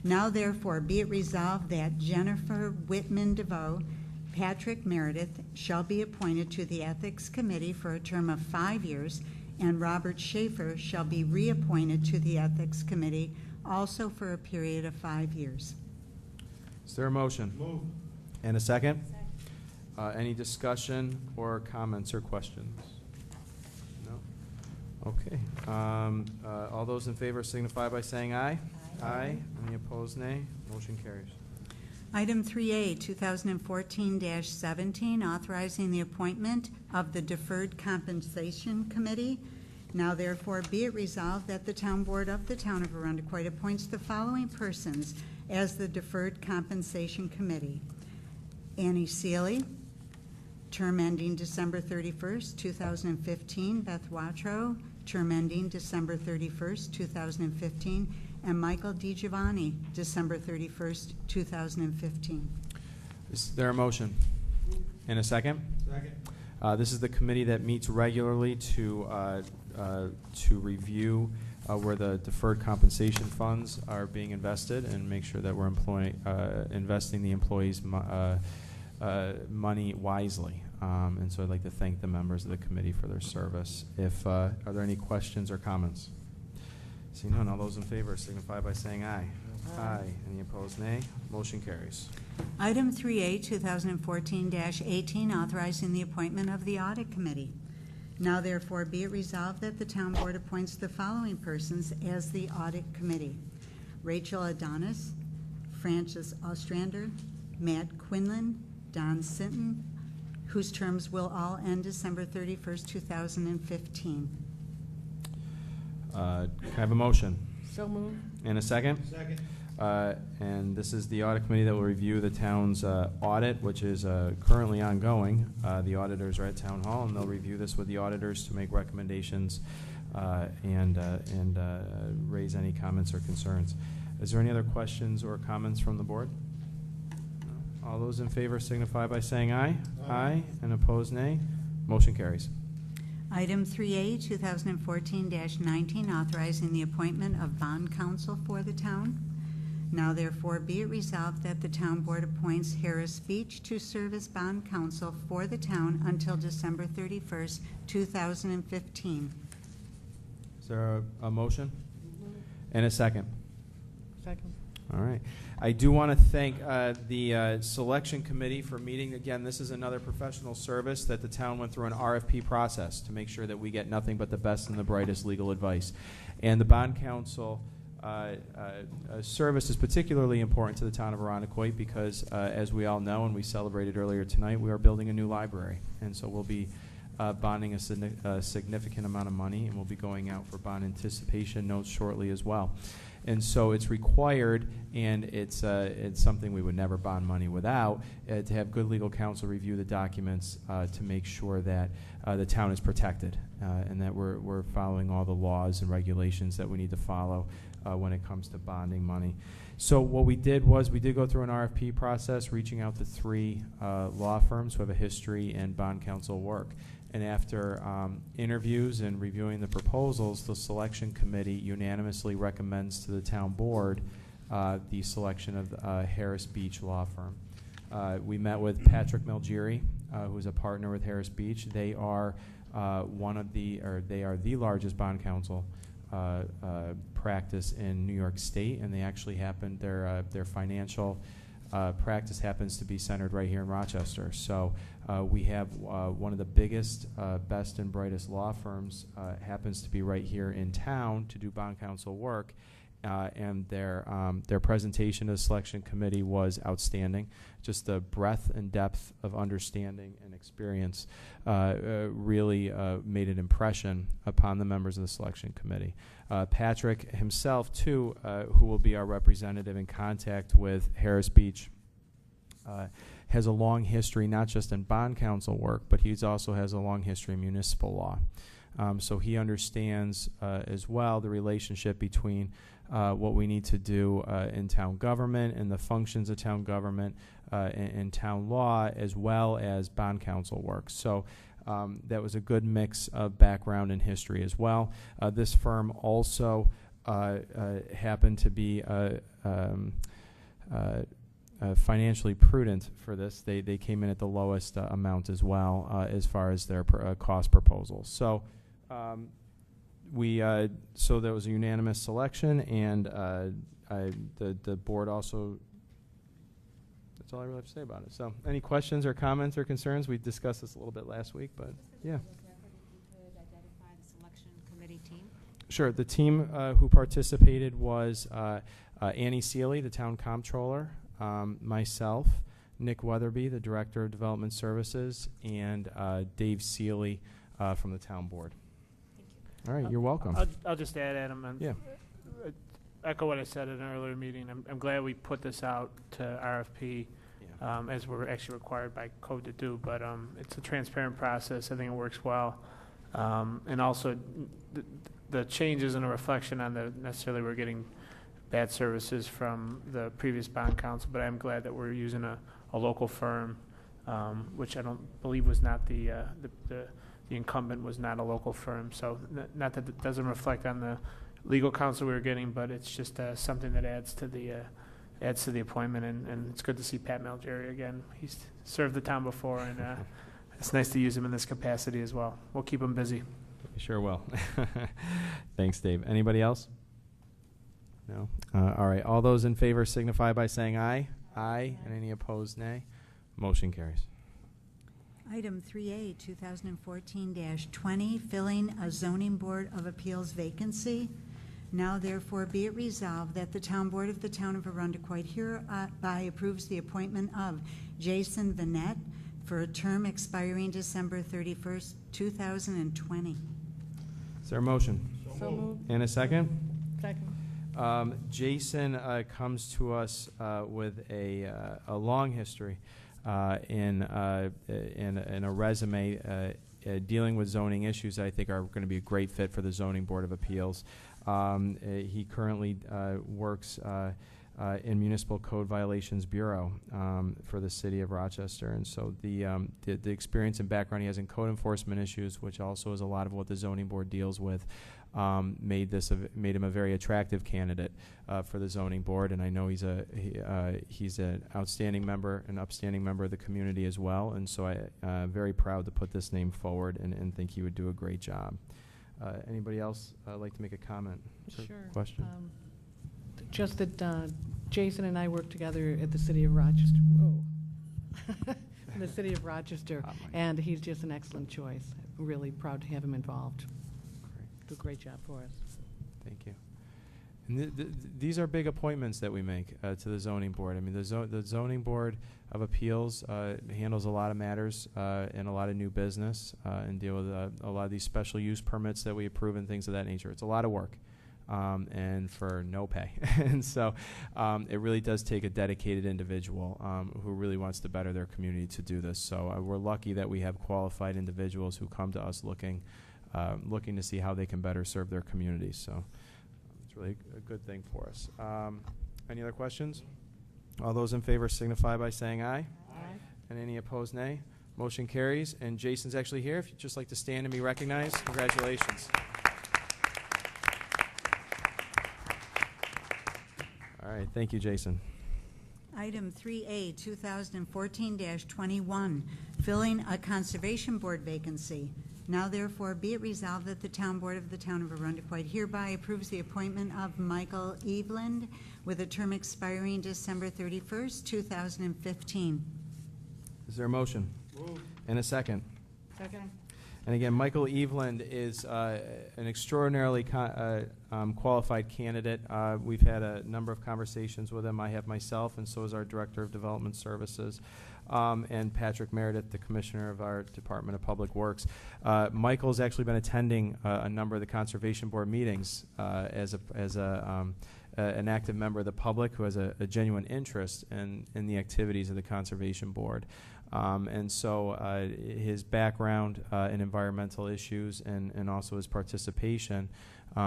Now therefore be it resolved that Jennifer Whitman DeVoe, Patrick Meredith shall be appointed to the Ethics Committee for a term of 5 years, and Robert Schaefer shall be reappointed to the Ethics Committee also for a period of 5 years. Is there a motion? Move. And a second? Any discussion or comments or questions? No? Okay. All those in favor signify by saying aye. Aye. Any opposed, nay. Motion carries. Item 3A, 2014-17, authorizing the appointment of the Deferred Compensation Committee. Now therefore be it resolved that the Town Board of the Town of Arundecoit appoints the following persons as the Deferred Compensation Committee. Annie Seeley, term ending December 31st, 2015. Beth Watrow, term ending December 31st, 2015. And Michael DiGiovanni, December 31st, 2015. Is there a motion? And a second? Second. This is the committee that meets regularly to review where the deferred compensation funds are being invested and make sure that we're investing the employees' money wisely. And so I'd like to thank the members of the committee for their service. Are there any questions or comments? Seeing none, all those in favor signify by saying aye. Aye. Any opposed, nay. Motion carries. Item 3A, 2014-18, authorizing the appointment of the Audit Committee. Now therefore be it resolved that the Town Board appoints the following persons as the Audit Committee. Rachel Adonis, Francis Ostrander, Matt Quinlan, Don Sinton, whose terms will all end December 31st, 2015. Can I have a motion? So moved. And a second? Second. And this is the audit committee that will review the town's audit, which is currently ongoing. The auditors are at Town Hall, and they'll review this with the auditors to make recommendations and raise any comments or concerns. Is there any other questions or comments from the board? No? All those in favor signify by saying aye. Aye. And opposed, nay. Motion carries. Item 3A, 2014-19, authorizing the appointment of bond counsel for the town. Now therefore be it resolved that the Town Board appoints Harris Beach to serve as bond counsel for the town until December 31st, 2015. Is there a motion? And a second? Second. All right. I do want to thank the selection committee for meeting. Again, this is another professional service that the town went through an RFP process to make sure that we get nothing but the best and the brightest legal advice. And the bond counsel service is particularly important to the town of Arundecoit because, as we all know and we celebrated earlier tonight, we are building a new library. And so we'll be bonding a significant amount of money, and we'll be going out for bond anticipation notes shortly as well. And so it's required, and it's something we would never bond money without, to have good legal counsel review the documents to make sure that the town is protected and that we're following all the laws and regulations that we need to follow when it comes to bonding money. So what we did was we did go through an RFP process, reaching out to 3 law firms who have a history in bond counsel work. And after interviews and reviewing the proposals, the selection committee unanimously recommends to the town board the selection of Harris Beach Law Firm. We met with Patrick Melgiri, who's a partner with Harris Beach. They are they are the largest bond counsel practice in New York State, and they actually happen their financial practice happens to be centered right here in Rochester. So we have one of the biggest, best and brightest law firms happens to be right here in town to do bond counsel work, and their presentation to the selection committee was outstanding. Just the breadth and depth of understanding and experience really made an impression upon the members of the selection committee. Patrick himself, too, who will be our representative in contact with Harris Beach, has a long history, not just in bond counsel work, but he also has a long history in municipal law. So he understands as well the relationship between what we need to do in town government and the functions of town government and town law, as well as bond counsel work. So that was a good mix of background and history as well. This firm also happened to be financially prudent for this. They came in at the lowest amount as well as far as their cost proposals. So so that was a unanimous selection, and the board also. That's all I really have to say about it. So, any questions or comments or concerns? We discussed this a little bit last week, but yeah. Sure. The team who participated was Annie Seeley, the town comptroller, myself, Nick Weatherby, the director of development services, and Dave Seeley from the town board. All right, you're welcome. I'll just add, Adam, yeah. Echo what I said in an earlier meeting. I'm glad we put this out to RFP, as we're actually required by code to do, but it's a transparent process. I think it works well. And also, the change isn't a reflection on the necessarily we're getting bad services from the previous bond counsel, but I'm glad that we're using a local firm, which I don't believe was not the incumbent was not a local firm. So not that it doesn't reflect on the legal counsel we were getting, but it's just something that adds to the appointment, and it's good to see Pat Malgeri again. He's served the town before, and it's nice to use him in this capacity as well. We'll keep him busy. Sure will. Thanks, Dave. Anybody else? No? All right. All those in favor signify by saying aye. Aye. And any opposed, nay. Motion carries. Item 3A, 2014-20, filling a zoning board of appeals vacancy. Now therefore be it resolved that the town board of the town of Arundecoit hereby approves the appointment of Jason Vanette for a term expiring December 31st, 2020. Is there a motion? So moved. And a second? Second. Jason comes to us with a long history in a resume dealing with zoning issues that I think are going to be a great fit for the Zoning Board of Appeals. He currently works in Municipal Code Violations Bureau for the city of Rochester, and so the experience and background he has in code enforcement issues, which also is a lot of what the zoning board deals with, made him a very attractive candidate for the zoning board. And I know he's an outstanding member, an upstanding member of the community as well. And so I'm very proud to put this name forward and think he would do a great job. Anybody else like to make a comment? Sure. Question? Just that Jason and I work together at the city of Rochester. Whoa. In the city of Rochester, and he's just an excellent choice. I'm really proud to have him involved. Great. Do a great job for us. Thank you. And these are big appointments that we make to the zoning board. I mean, the zoning board of appeals handles a lot of matters and a lot of new business and deal with a lot of these special use permits that we approve and things of that nature. It's a lot of work. And for no pay. And so it really does take a dedicated individual who really wants to better their community to do this. So we're lucky that we have qualified individuals who come to us looking to see how they can better serve their communities. So it's really a good thing for us. Any other questions? All those in favor signify by saying aye. Aye. And any opposed, nay. Motion carries. And Jason's actually here. If you'd just like to stand and be recognized, congratulations. All right, thank you, Jason. Item 3A, 2014-21, filling a Conservation Board vacancy. Now therefore be it resolved that the Town Board of the Town of Arundecoit hereby approves the appointment of Michael Eveland with a term expiring December 31st, 2015. Is there a motion? Move. And a second? Second. And again, Michael Eveland is an extraordinarily qualified candidate. We've had a number of conversations with him. I have myself, and so is our Director of Development Services, and Patrick Meredith, the Commissioner of our Department of Public Works. Michael's actually been attending a number of the Conservation Board meetings as an active member of the public who has a genuine interest in the activities of the Conservation Board. And so his background in environmental issues and also his participation,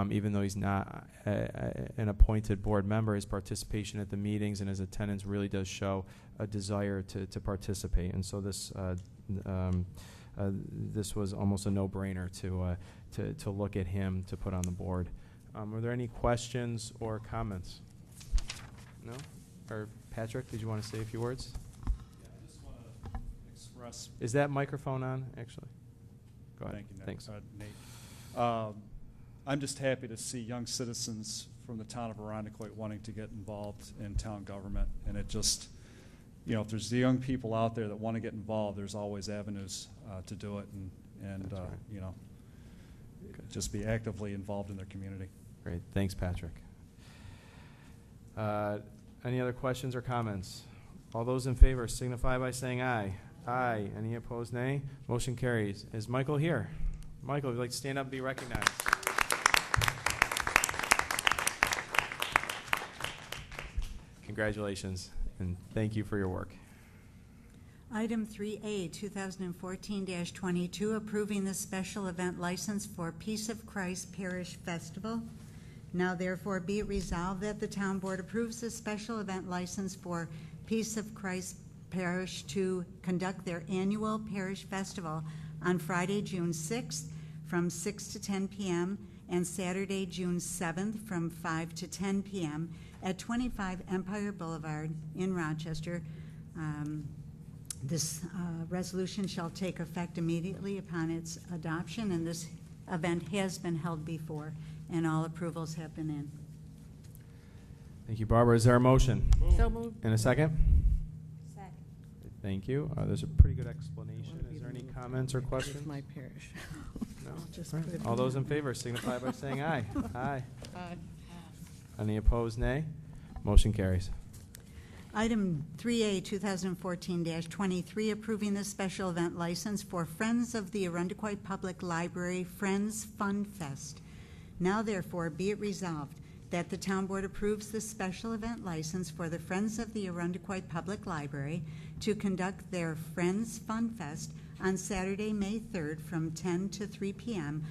even though he's not an appointed board member, his participation at the meetings and his attendance really does show a desire to participate. And so this this was almost a no-brainer to look at him to put on the board. Are there any questions or comments? No? Or Patrick, did you want to say a few words? Yeah, I just want to express. Is that microphone on, actually? Go ahead. Thank you, Nick. Thanks. Nate. I'm just happy to see young citizens from the town of Irondequoit wanting to get involved in town government. And it just, you know, if there's the young people out there that want to get involved, there's always avenues to do it and right. you know, just be actively involved in their community. Great. Thanks, Patrick. Any other questions or comments? All those in favor signify by saying aye. Aye. Any opposed, nay? Motion carries. Is Michael here? Michael, would you like to stand up and be recognized? Congratulations, and thank you for your work. Item 3A, 2014-22, approving the special event license for Peace of Christ Parish Festival. Now therefore be it resolved that the town board approves the special event license for Peace of Christ Parish to conduct their annual parish festival on Friday, June 6th from 6 to 10 p.m. and Saturday, June 7th from 5 to 10 p.m. at 25 Empire Boulevard in Rochester. This resolution shall take effect immediately upon its adoption, and this event has been held before, and all approvals have been in. Thank you, Barbara. Is there a motion? So moved. In a second? Second. Thank you. There's a pretty good explanation. Is there any comments or questions? It's my parish. No? I'll just All right. put it All in. those in favor signify by saying aye. Aye. Aye. Any opposed, nay? Motion carries. Item 3A, 2014-23, approving the special event license for Friends of the Arundequoit Public Library Friends Fun Fest. Now therefore be it resolved that the town board approves the special event license for the Friends of the Arundequoit Public Library to conduct their Friends Fun Fest on Saturday, May 3rd from 10 to 3 p.m.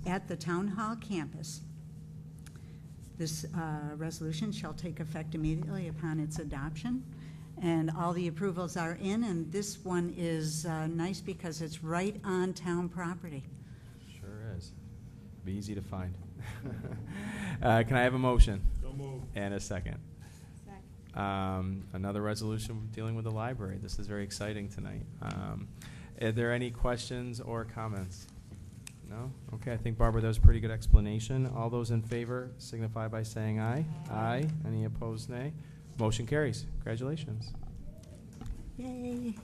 at the Town Hall campus. This resolution shall take effect immediately upon its adoption, and all the approvals are in, and this one is nice because it's right on town property. Sure is. Be easy to find. Can I have a motion? So moved. And a second. Another resolution dealing with the library. This is very exciting tonight. Are there any questions or comments? No? Okay, I think, Barbara, that was a pretty good explanation. All those in favor signify by saying aye. Aye. Any opposed, nay? Motion carries. Congratulations. Yay.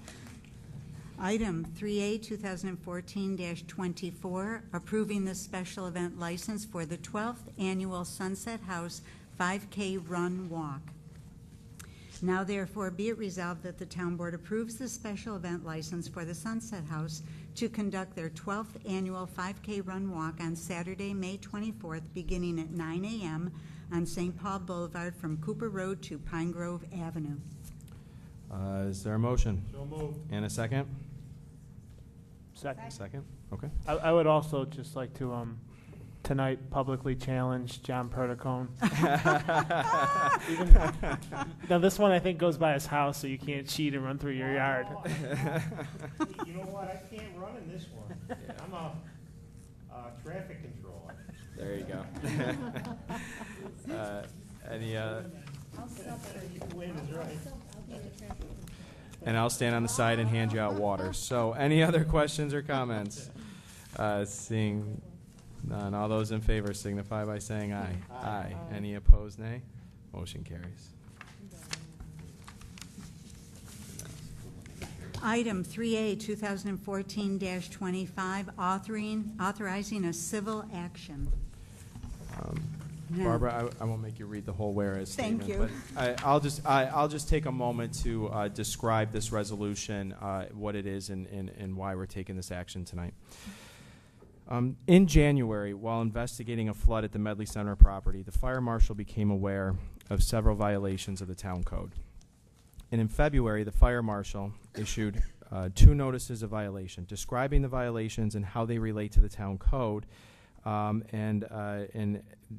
Item 3A, 2014-24, approving the special event license for the 12th Annual Sunset House 5K Run Walk. Now therefore be it resolved that the town board approves the special event license for the Sunset House to conduct their 12th annual 5K run walk on Saturday, May 24th, beginning at 9 a.m. on St. Paul Boulevard from Cooper Road to Pine Grove Avenue. Is there a motion? So moved. And a second? Second. Second? Okay. I would also just like to tonight publicly challenge John Perticone. Now this one I think goes by his house, so you can't cheat and run through your yard. You know what? I can't run in this one. I'm a traffic controller. There you go. Any Win is right. and I'll stand on the side and hand you out water. So any other questions or comments? Seeing none, all those in favor signify by saying aye. Aye. Any opposed, nay? Motion carries. Item 3A, 2014-25, authorizing a civil action. Now- Barbara, I won't make you read the whole whereas Thank statement. you. But I'll just take a moment to describe this resolution, what it is, and why we're taking this action tonight. In January, while investigating a flood at the Medley Center property, the fire marshal became aware of several violations of the town code. And in February, the fire marshal issued 2 notices of violation, describing the violations and how they relate to the town code, and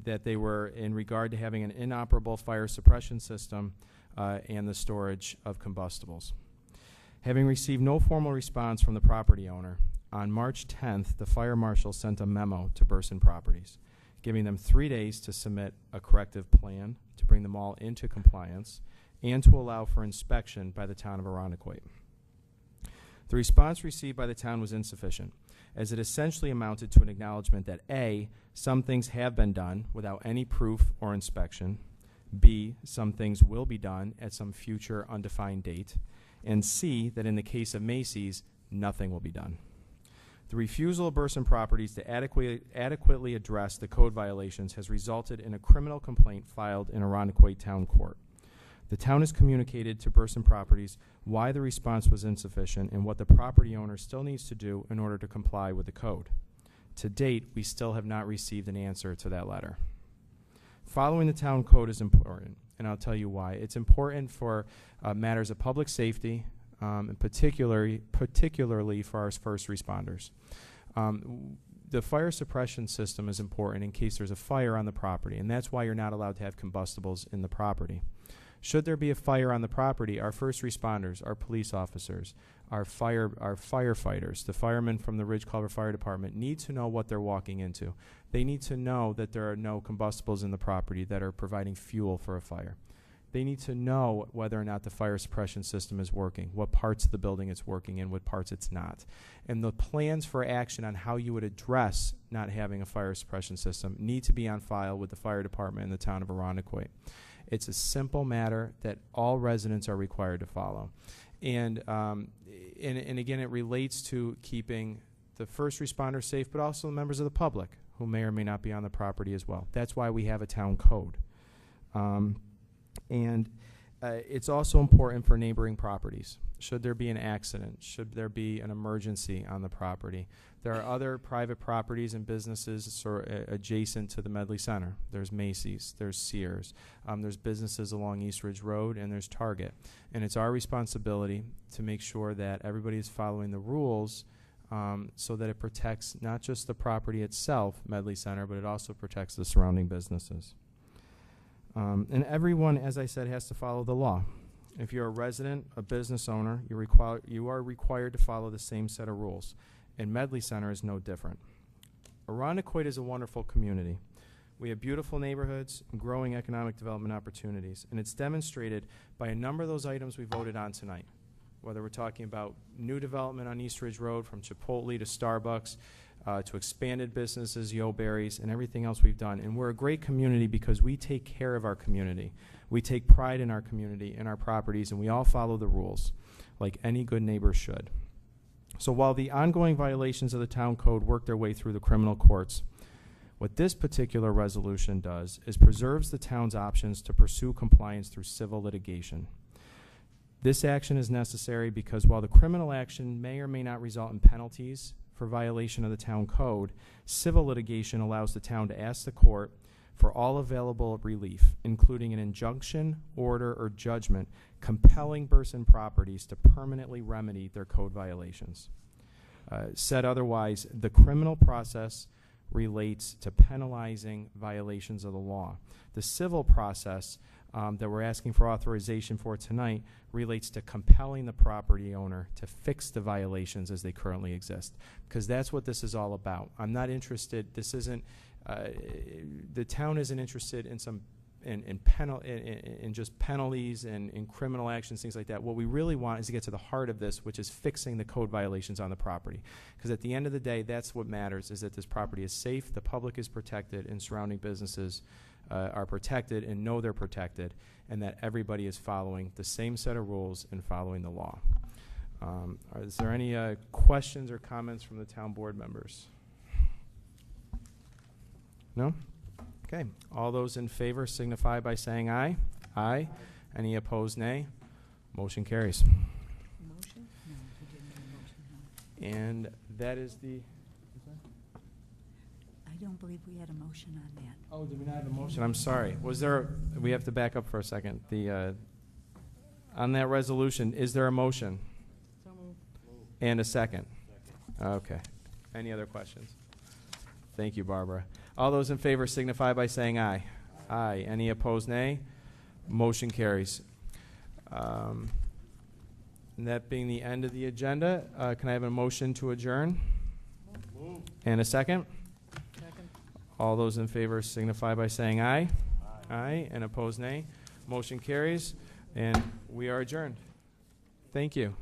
that they were in regard to having an inoperable fire suppression system and the storage of combustibles. Having received no formal response from the property owner, on March 10th, the fire marshal sent a memo to Burson Properties, giving them 3 days to submit a corrective plan to bring them all into compliance and to allow for inspection by the town of Arundecoit. The response received by the town was insufficient, as it essentially amounted to an acknowledgement that A, some things have been done without any proof or inspection, B, some things will be done at some future undefined date, and C, that in the case of Macy's, nothing will be done. The refusal of Burson Properties to adequately address the code violations has resulted in a criminal complaint filed in Arundecoit Town Court. The town has communicated to Burson Properties why the response was insufficient and what the property owner still needs to do in order to comply with the code. To date, we still have not received an answer to that letter. Following the town code is important, and I'll tell you why. It's important for matters of public safety, and particularly for our first responders. The fire suppression system is important in case there's a fire on the property, and that's why you're not allowed to have combustibles in the property. Should there be a fire on the property, our first responders, our police officers, our firefighters, the firemen from the Ridge Culver Fire Department need to know what they're walking into. They need to know that there are no combustibles in the property that are providing fuel for a fire. They need to know whether or not the fire suppression system is working, what parts of the building it's working in, what parts it's not. And the plans for action on how you would address not having a fire suppression system need to be on file with the fire department in the town of Arundecoit. It's a simple matter that all residents are required to follow. And again, it relates to keeping the first responders safe, but also the members of the public who may or may not be on the property as well. That's why we have a town code. It's also important for neighboring properties. Should there be an accident, should there be an emergency on the property. There are other private properties and businesses adjacent to the Medley Center. There's Macy's, there's Sears, there's businesses along East Ridge Road, and there's Target. And it's our responsibility to make sure that everybody is following the rules so that it protects not just the property itself, Medley Center, but it also protects the surrounding businesses. And everyone, as I said, has to follow the law. If you're a resident, a business owner, you are required to follow the same set of rules. And Medley Center is no different. Arundecoit is a wonderful community. We have beautiful neighborhoods and growing economic development opportunities. And it's demonstrated by a number of those items we voted on tonight, whether we're talking about new development on East Ridge Road from Chipotle to Starbucks, to expanded businesses, Yo-Berries, and everything else we've done. And we're a great community because we take care of our community. We take pride in our community and our properties, and we all follow the rules, like any good neighbor should. So while the ongoing violations of the town code work their way through the criminal courts, what this particular resolution does is preserves the town's options to pursue compliance through civil litigation. This action is necessary because while the criminal action may or may not result in penalties for violation of the town code, civil litigation allows the town to ask the court for all available relief, including an injunction, order, or judgment compelling Burson Properties to permanently remedy their code violations. Said otherwise, the criminal process relates to penalizing violations of the law. The civil process that we're asking for authorization for tonight relates to compelling the property owner to fix the violations as they currently exist, because that's what this is all about. I'm not interested, this isn't, the town isn't interested in some in just penalties and in criminal actions, things like that. What we really want is to get to the heart of this, which is fixing the code violations on the property. Because at the end of the day, that's what matters, is that this property is safe, the public is protected, and surrounding businesses are protected and know they're protected, and that everybody is following the same set of rules and following the law. Is there any questions or comments from the town board members? No? Okay. All those in favor signify by saying aye. Aye. Any opposed, nay. Motion carries. Motion? No, we didn't do a motion. And that is the... don't believe we had a motion on that. Oh, did we not have a motion? I'm sorry. Was there, we have to back up for a second. On that resolution, is there a motion? So moved. And a second? Okay. Any other questions? Thank you, Barbara. All those in favor signify by saying aye. Aye. Any opposed, nay? Motion carries. And that being the end of the agenda, can I have a motion to adjourn? And a second? Second. All those in favor signify by saying aye. Aye. And opposed, nay. Motion carries, and we are adjourned. Thank you.